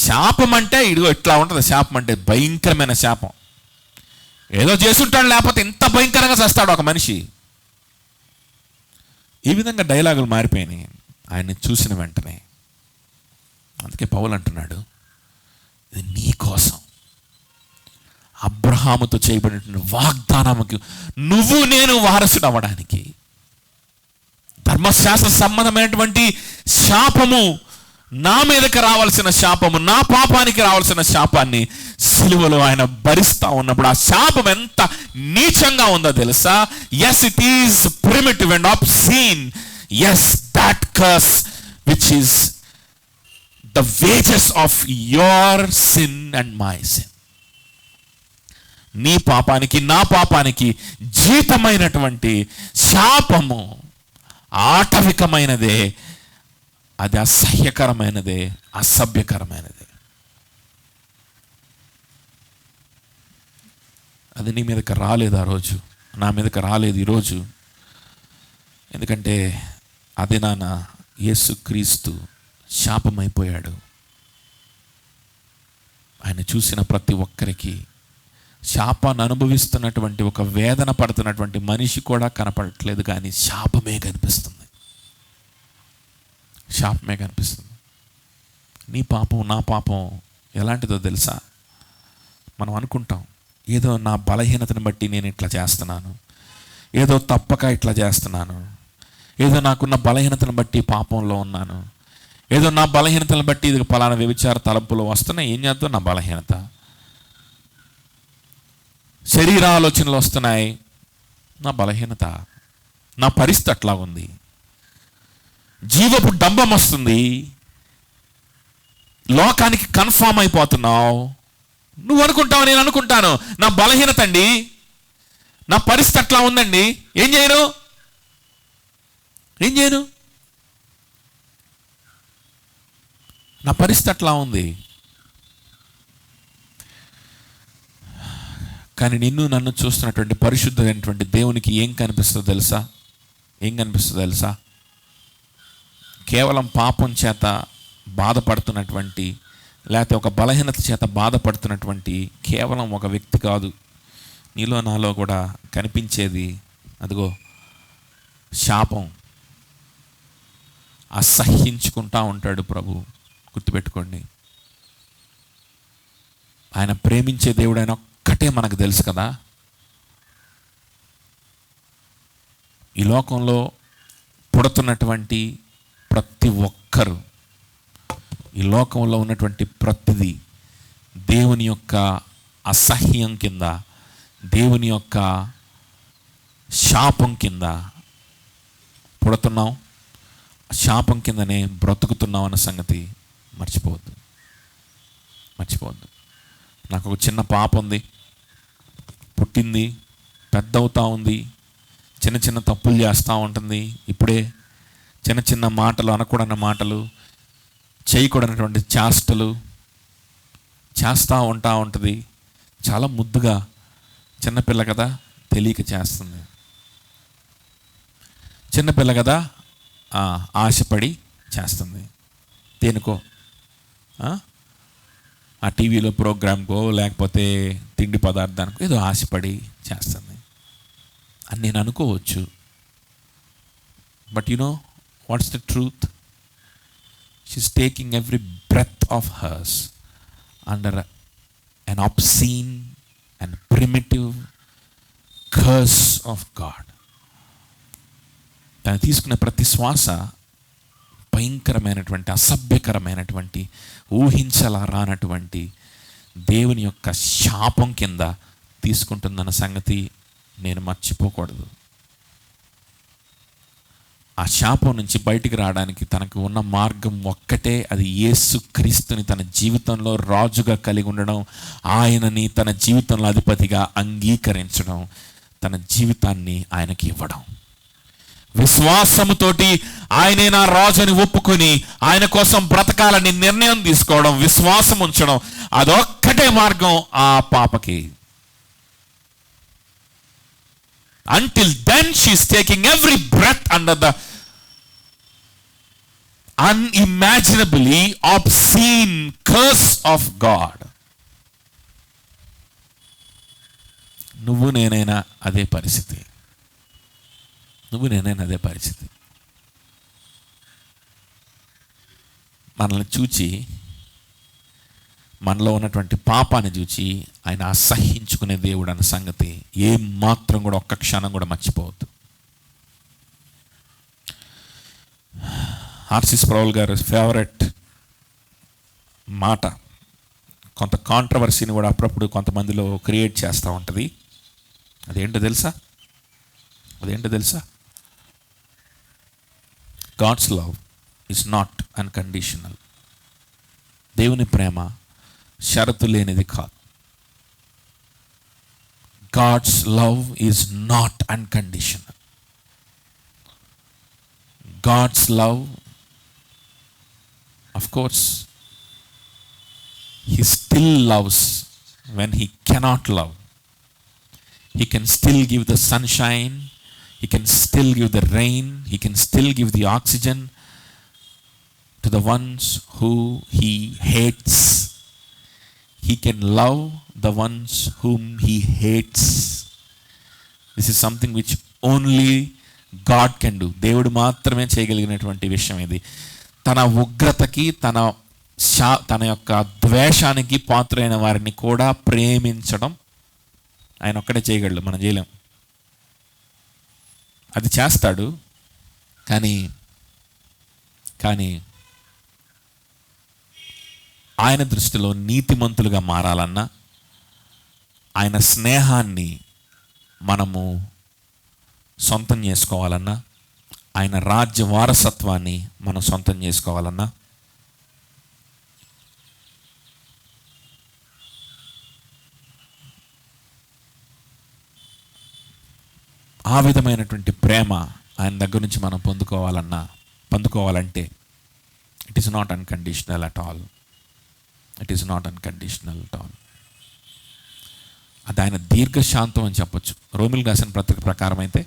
శాపం అంటే ఇదిగో ఇట్లా ఉంటుంది. శాపం అంటే భయంకరమైన శాపం. ఏదో చేసుంటాడు, లేకపోతే ఇంత భయంకరంగా చేస్తాడు ఒక మనిషి. ఈ విధంగా డైలాగులు మారిపోయినాయి ఆయన్ని చూసిన వెంటనే. అందుకే పౌలు అంటున్నాడు, ఇది నీ కోసం, అబ్రహాముతో చేయబడిన వాగ్దానముకి నువ్వు నేను వారసుడు అవ్వడానికి. ధర్మశాస్త్ర సంబంధమైనటువంటి శాపము, నా మీదకి రావాల్సిన శాపము, నా పాపానికి రావాల్సిన శాపాన్ని సిలువలో ఆయన భరిస్తా ఉన్నప్పుడు ఆ శాపం ఎంత నీచంగా ఉందో తెలుసా? Yes, it is primitive and obscene. Yes, that curse which is the wages of your sin and my sin. నీ పాపానికి, నా పాపానికి జీతమైనటువంటి శాపము ఆటవికమైనదే, అది అసహ్యకరమైనదే, అసభ్యకరమైనదే. అది నీ మీదకి రాలేదు ఆ రోజు, నా మీదకి రాలేదు ఈరోజు. ఎందుకంటే అది నాన్న యేసుక్రీస్తు శాపమైపోయాడు. ఆయన చూసిన ప్రతి ఒక్కరికి శాపాన్ని అనుభవిస్తున్నటువంటి ఒక వేదన పడుతున్నటువంటి మనిషి కూడా కనపడట్లేదు, కానీ శాపమే కనిపిస్తుంది. శాపమే కనిపిస్తుంది. నీ పాపం, నా పాపం ఎలాంటిదో తెలుసా? మనం అనుకుంటాం ఏదో నా బలహీనతను బట్టి నేను ఇట్లా చేస్తున్నాను, ఏదో తప్పక ఇట్లా చేస్తున్నాను, ఏదో నాకున్న బలహీనతను బట్టి పాపంలో ఉన్నాను, ఏదో నా బలహీనతను బట్టి ఇది పలానా వ్యభిచార తలంపులు వస్తున్నాయి. ఏం చేద్దాం? నా బలహీనత. శరీర ఆలోచనలు వస్తున్నాయి, నా బలహీనత, నా పరిస్థితి అట్లా ఉంది. జీవపు డంబం వస్తుంది, లోకానికి కన్ఫామ్ అయిపోతున్నావు. నువ్వు అనుకుంటావు, నేను అనుకుంటాను, నా బలహీనత అండి, నా పరిస్థితి అట్లా ఉందండి, ఏం చేయను. నా పరిస్థితి అట్లా ఉంది. కానీ నిన్ను నన్ను చూస్తున్నటువంటి పరిశుద్ధమైనటువంటి దేవునికి ఏం కనిపిస్తుందో తెలుసా? కేవలం పాపం చేత బాధపడుతున్నటువంటి, లేకపోతే ఒక బలహీనత చేత బాధపడుతున్నటువంటి కేవలం ఒక వ్యక్తి కాదు. నీలో నాలో కూడా కనిపించేది అదిగో శాపం. అసహ్యించుకుంటా ఉంటాడు ప్రభు. గుర్తుపెట్టుకోండి, ఆయన ప్రేమించే దేవుడు ఆయన ఒక్కటే మనకు తెలుసు కదా. ఈ లోకంలో పుడుతున్నటువంటి ప్రతి ఒక్కరు, ఈ లోకంలో ఉన్నటువంటి ప్రతిదీ దేవుని యొక్క అసహ్యం కింద, దేవుని యొక్క శాపం కింద పుడుతున్నాం, శాపం కిందనే బ్రతుకుతున్నాం అన్న సంగతి మర్చిపోవద్దు. నాకు ఒక చిన్న పాప ఉంది, పుట్టింది, పెద్ద అవుతూ ఉంది, చిన్న తప్పులు చేస్తూ ఉంటుంది. ఇప్పుడే చిన్న మాటలు, అనకూడని మాటలు, చేయకూడనటువంటి చేష్టలు చేస్తూ ఉంటుంది. చాలా ముద్దుగా, చిన్నపిల్ల కదా, తెలియక చేస్తుంది. చిన్నపిల్ల కదా, ఆశపడి చేస్తుంది. దేనికో, ఆ టీవీలో ప్రోగ్రామ్కో, లేకపోతే తిండి పదార్థానికో ఏదో ఆశపడి చేస్తుంది అని నేను అనుకోవచ్చు. But you know what's the truth? She's taking every breath of hers under an obscene and primitive curse of God. తను తీసుకునే ప్రతి శ్వాస భయంకరమైనటువంటి, అసభ్యకరమైనటువంటి, ఊహించలారానటువంటి దేవుని యొక్క శాపం కింద తీసుకుంటుందన్న సంగతి నేను మర్చిపోకూడదు. ఆ శాపం నుంచి బయటికి రావడానికి తనకు ఉన్న మార్గం ఒక్కటే, అది యేసుక్రీస్తుని తన జీవితంలో రాజుగా కలిగి ఉండడం, ఆయనని తన జీవితంలో అధిపతిగా అంగీకరించడం, తన జీవితాన్ని ఆయనకి ఇవ్వడం, విశ్వాసముతోటి ఆయనే నా రాజు అని ఒప్పుకొని ఆయన కోసం బ్రతకాలని నిర్ణయం తీసుకోవడం, విశ్వాసం ఉంచడం, అదొక్కటే మార్గం ఆ పాపకి. Until then she is taking every breath under the unimaginably obscene curse of God. నువ్వు నేనైనా అదే పరిస్థితి. మనల్ని చూచి, మనలో ఉన్నటువంటి పాపాన్ని చూచి ఆయన అసహ్యించుకునే దేవుడు అన్న సంగతి ఏం మాత్రం కూడా ఒక్క క్షణం కూడా మర్చిపోవద్దు. ఆర్సి స్ప్రౌల్ గారు ఫేవరెట్ మాట, కొంత కాంట్రవర్సీని కూడా అప్పుడప్పుడు కొంతమందిలో క్రియేట్ చేస్తూ ఉంటుంది. అదేంటో తెలుసా? God's love is not unconditional. దేవుని ప్రేమ షరతు లేనిది కాదు. God's love is not unconditional. God's love, of course, he still loves when he cannot love. He can still give the sunshine, he can still give the rain, he can still give the oxygen to the ones who he hates. He can love the ones whom he hates. This is something which only God can do. దేవుడు మాత్రమే చేయగలిగినటువంటి విషయం ఇది. తన ఉగ్రతకి, తన యొక్క ద్వేషానికి పాత్రైన వారిని కూడా ప్రేమించడం ఆయన ఒక్కడే చేయగలడు, మనం చేయలేం. అది చేస్తాడు, కానీ ఆయన దృష్టిలో నీతిమంతులుగా మారాలన్నా, ఆయన స్నేహాన్ని మనము సొంతం చేసుకోవాలన్నా, ఆయన రాజ్య వారసత్వాన్ని మనం సొంతం చేసుకోవాలన్నా ఆ విధమైనటువంటి ప్రేమ ఆయన దగ్గర నుంచి మనం పొందుకోవాలంటే it is not unconditional at all. It is not unconditional at all. అది ఆయన దీర్ఘశాంతం అని చెప్పొచ్చు. రోమిలకు రాసిన పత్రిక ప్రకారం అయితే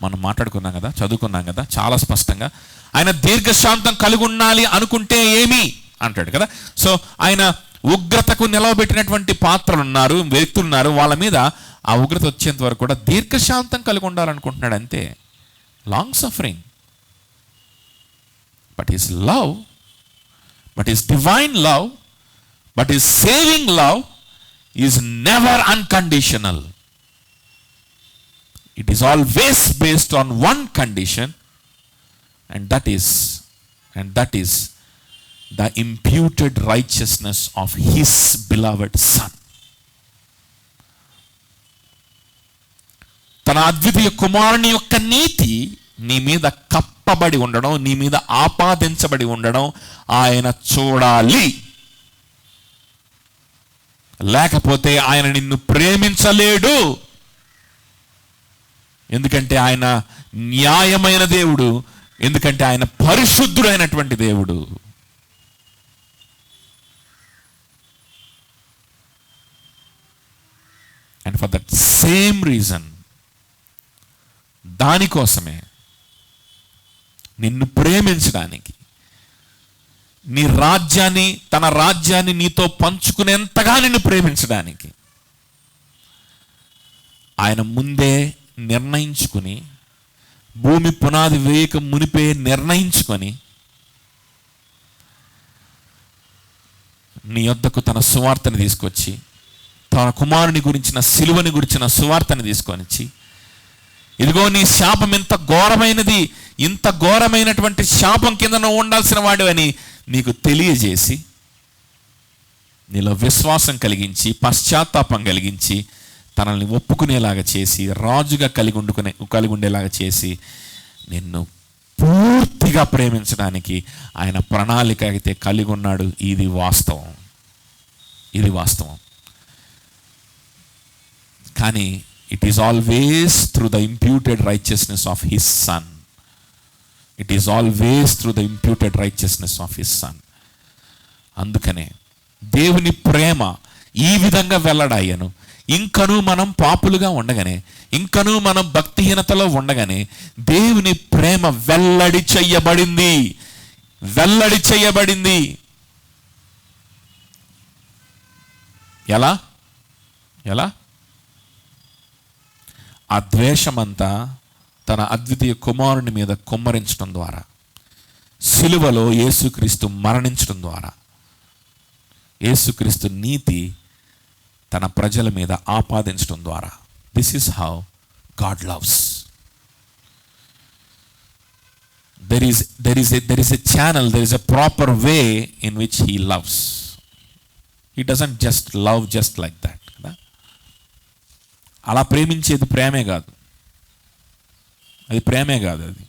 మనం మాట్లాడుకున్నాం కదా, చదువుకున్నాం కదా చాలా స్పష్టంగా, ఆయన దీర్ఘశాంతం కలిగి ఉండాలి అనుకుంటే ఏమి అంటాడు కదా. సో ఆయన ఉగ్రతకు నిలవబెట్టినటువంటి పాత్రలు ఉన్నారు, వ్యక్తులు ఉన్నారు, వాళ్ళ మీద ఆ ఉగ్రత వచ్చేంత వరకు కూడా దీర్ఘశాంతం కలిగి ఉండాలనుకుంటున్నాడు అంతే. Long suffering. But his love, but his divine love, but his saving love is never unconditional. It is always based on one condition, and that is the imputed righteousness of his beloved son. తన అద్వితీయ కుమారుని యొక్క నీతి నీ మీద కప్పబడి ఉండడం, నీ మీద ఆపాదించబడి ఉండడం ఆయన చూడాలి. లేకపోతే ఆయన నిన్ను ప్రేమించలేడు. ఎందుకంటే ఆయన న్యాయమైన దేవుడు, ఎందుకంటే ఆయన పరిశుద్ధుడైనటువంటి దేవుడు. And for that same reason, దానికోసమే నిన్ను ప్రేమించడానికి, నీ రాజ్యాన్ని, తన రాజ్యాన్ని నీతో పంచుకునేంతగా నిన్ను ప్రేమించడానికి ఆయన ముందే నిర్ణయించుకుని, భూమి పునాది వేయక మునిపే నిర్ణయించుకొని నీ యొద్దకు తన సువార్తని తీసుకొచ్చి, తన కుమారుని గురించిన సిలువని గురించిన సువార్తని తీసుకొని వచ్చి, ఇదిగో నీ శాపం ఎంత ఘోరమైనది, ఇంత ఘోరమైనటువంటి శాపం కింద నువ్వు ఉండాల్సిన వాడు అని నీకు తెలియజేసి, నీలో విశ్వాసం కలిగించి, పశ్చాత్తాపం కలిగించి, తనల్ని ఒప్పుకునేలాగా చేసి, రాజుగా కలిగి ఉండేలాగా చేసి, నిన్ను పూర్తిగా ప్రేమించడానికి ఆయన ప్రణాళిక అయితే కలిగి ఉన్నాడు. ఇది వాస్తవం, ఇది వాస్తవం. కానీ it is always through the imputed righteousness of his son. It is always through the imputed righteousness of his son. అందుకనే దేవుని ప్రేమ ఈ విధంగా వెల్లడయ్యను. ఇంకనూ మనం పాపులుగా ఉండగానే, ఇంకనూ మనం భక్తిహీనతలో ఉండగానే దేవుని ప్రేమ వెల్లడి చెయ్యబడింది. వెల్లడి చెయ్యబడింది. ఎలా? ఆ ద్వేషమంతా తన అద్వితీయ కుమారుని మీద కుమ్మరించడం ద్వారా, సిలువలో యేసుక్రీస్తు మరణించడం ద్వారా, యేసుక్రీస్తు నీతి తన ప్రజల మీద ఆపాదించడం ద్వారా. This is how God loves. There is a channel, there is a proper way in which he loves. He doesn't just love just like that. అలా ప్రేమించేది ప్రేమే కాదు, అది ప్రేమే కాదు. అది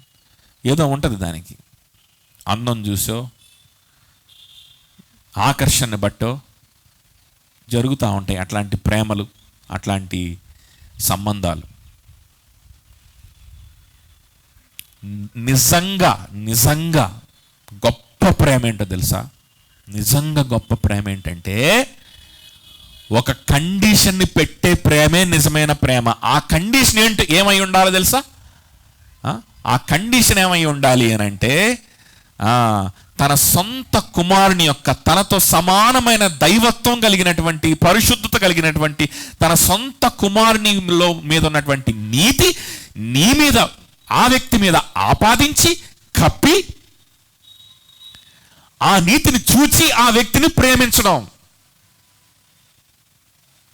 ఏదో ఉంటుంది దానికి, అందం చూసో ఆకర్షణ బట్టో జరుగుతూ ఉంటాయి అట్లాంటి ప్రేమలు, అట్లాంటి సంబంధాలు. నిజంగా గొప్ప ప్రేమ ఏంటో తెలుసా? నిజంగా గొప్ప ప్రేమ ఏంటంటే ఒక కండిషన్ని పెట్టే ప్రేమే నిజమైన ప్రేమ. ఆ కండిషన్ ఏమై ఉండాలో తెలుసా? ఆ కండిషన్ ఏమై ఉండాలి అని అంటే, తన సొంత కుమారుని యొక్క, తనతో సమానమైన దైవత్వం కలిగినటువంటి, పరిశుద్ధత కలిగినటువంటి తన సొంత కుమారునిలో మీద ఉన్నటువంటి నీతి నీ మీద, ఆ వ్యక్తి మీద ఆపాదించి కప్పి, ఆ నీతిని చూచి ఆ వ్యక్తిని ప్రేమించడం.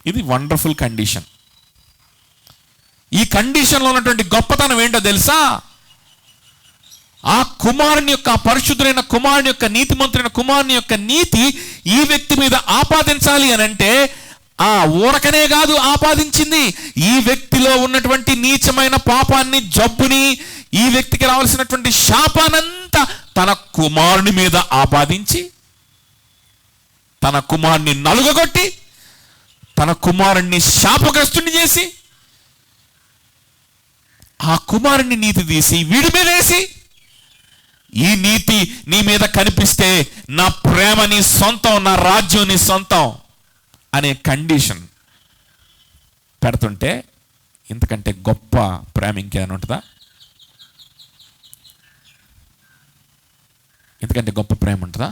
ఇది వండర్ఫుల్ కండిషన్. ఈ కండిషన్లో ఉన్నటువంటి గొప్పతనం ఏంటో తెలుసా? ఆ కుమారుని యొక్క, పరిశుద్ధులైన కుమారుని యొక్క, నీతిమంతులైన కుమారుని యొక్క నీతి ఈ వ్యక్తి మీద ఆపాదించాలి అని అంటే, ఆ ఊరకనే కాదు ఆపాదించింది, ఈ వ్యక్తిలో ఉన్నటువంటి నీచమైన పాపాన్ని, జబ్బుని, ఈ వ్యక్తికి రావాల్సినటువంటి శాపానంతా తన కుమారుని మీద ఆపాదించి, తన కుమారుని నలుగగొట్టి, తన కుమారుణ్ణి శాపగ్రస్తుని చేసి, ఆ కుమారుని నీతి తీసి వీడి మీద వేసి, ఈ నీతి నీ మీద కనిపిస్తే నా ప్రేమ నీ సొంతం, నా రాజ్యం నీ సొంతం అనే కండిషన్ పెడుతుంటే ఇంతకంటే గొప్ప ప్రేమ ఇంకేమైనా ఉంటుందా? ఇంతకంటే గొప్ప ప్రేమ ఉంటుందా?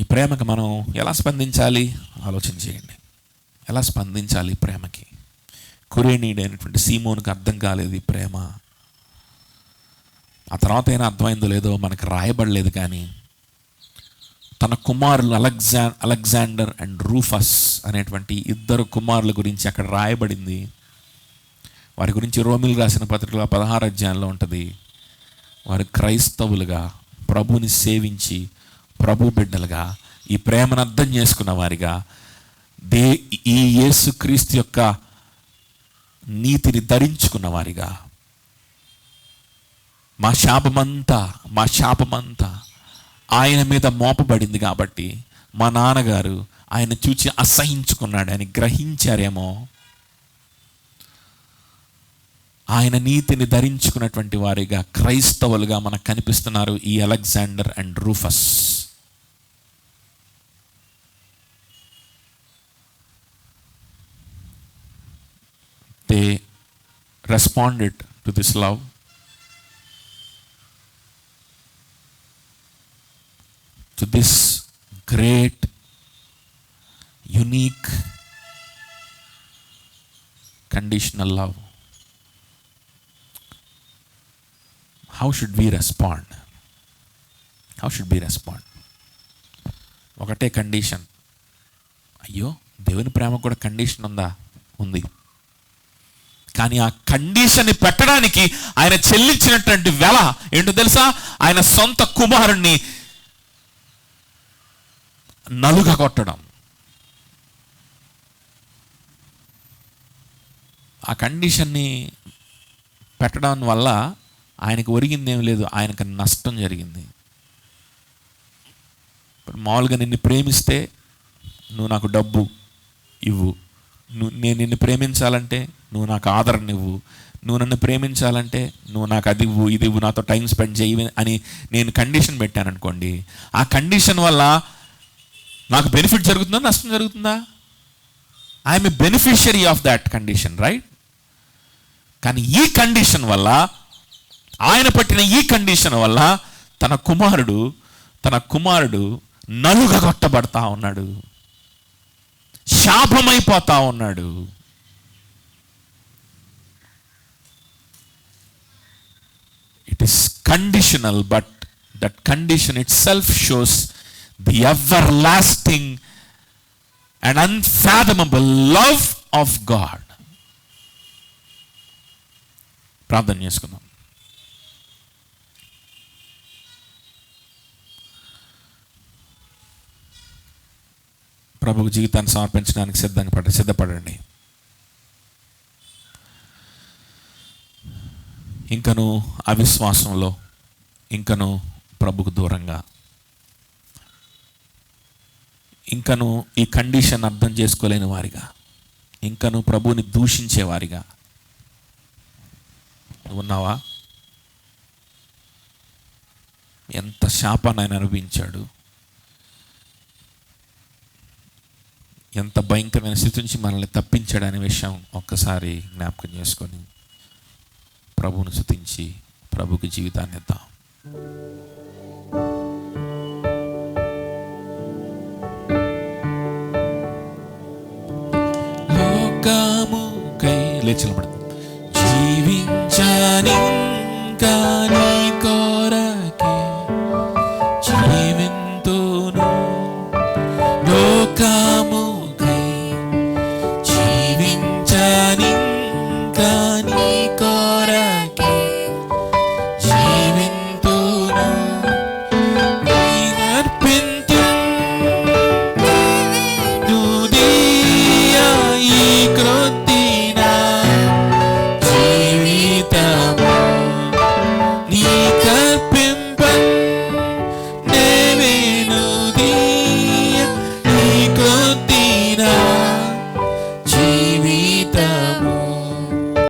ఈ ప్రేమకి మనం ఎలా స్పందించాలి ఆలోచన చేయండి. ఎలా స్పందించాలి ఈ ప్రేమకి? కురేనీడైనటువంటి సీమోనుకు అర్థం కాలేదు ఈ ప్రేమ. ఆ తర్వాత అయినా అర్థమైందో లేదో మనకు రాయబడలేదు, కానీ తన కుమారులు అలెగ్జాండర్ అండ్ రూఫస్ అనేటువంటి ఇద్దరు కుమారుల గురించి అక్కడ రాయబడింది. వారి గురించి రోమిలు రాసిన పత్రికలో 16వ అధ్యాయంలో ఉంటుంది. వారు క్రైస్తవులుగా, ప్రభుని సేవించి ప్రభు బిడ్డలుగా, ఈ ప్రేమను అర్థం చేసుకున్న వారిగా, ఈ యేసుక్రీస్తు యొక్క నీతిని ధరించుకున్న వారిగా, మా శాపమంతా ఆయన మీద మోపబడింది కాబట్టి మా నాన్నగారు ఆయన చూచి అసహించుకున్నాడు అని గ్రహించారేమో. ఆయన నీతిని ధరించుకున్నటువంటి వారిగా, క్రైస్తవులుగా మనకు కనిపిస్తున్నారు ఈ Alexander and రూఫస్. They responded to this love. To this great, unique, conditional love. How should we respond? How should we respond? ఒకటే కండిషన్. అయ్యో, దేవుని ప్రేమ కూడా కండిషన్ ఉందా? ఉంది. కానీ ఆ కండిషన్ని పెట్టడానికి ఆయన చెల్లించినటువంటి వెల ఏంటో తెలుసా? ఆయన సొంత కుమారుణ్ణి నలుగా కొట్టడం. ఆ కండిషన్ని పెట్టడం వల్ల ఆయనకు ఒరిగింది ఏం లేదు, ఆయనకు నష్టం జరిగింది. మామూలుగా నిన్ను ప్రేమిస్తే నువ్వు నాకు డబ్బు ఇవ్వు, నేను నిన్ను ప్రేమించాలంటే నువ్వు నాకు ఆదరణ ఇవ్వు, నువ్వు నన్ను ప్రేమించాలంటే నువ్వు నాకు అది ఇవ్వు, ఇది ఇవ్వు, నాతో టైం స్పెండ్ చేయి అని నేను కండిషన్ పెట్టాను అనుకోండి. ఆ కండిషన్ వల్ల నాకు బెనిఫిట్ జరుగుతుందా, నష్టం జరుగుతుందా? I'm a beneficiary of that condition, right? కానీ ఈ కండిషన్ వల్ల, ఆయన పట్టిన ఈ కండిషన్ వల్ల తన కుమారుడు నలుగా కొట్టబడతా ఉన్నాడు, శాపమైపోతా ఉన్నాడు. It is conditional, but that condition itself shows the everlasting and unfathomable love of God. ప్రార్థన చేసుకుందాం. ప్రభువు జీవితాన్ని సమర్పించడానికి సిద్ధపడండి. ఇంకను అవిశ్వాసంలో, ఇంకను ప్రభుకు దూరంగా, ఇంకను ఈ కండిషన్ అర్థం చేసుకోలేని వారిగా, ఇంకను ప్రభువుని దూషించేవారిగా ఉన్నావా? ఎంత శాపాన్ని ఆయన అనుభవించాడు, ఎంత భయంకరమైన స్థితి నుంచి మనల్ని తప్పించాడు అనే విషయం ఒక్కసారి జ్ఞాపకం చేసుకొని ప్రభువును స్తుతించి ప్రభుకి జీవితాన్ని ఇద్దాం. లోకముకై లేచినప్పుడు జీవించని కానీ కొరకే జీవింతును, లోకముకై జీవించని కానీ కొరకే జీవింతును, నీనర్పింతును దియ ఈ కృతిన జీవితము నీకర్పింపన్ నేవేను దియ ఈ కృతి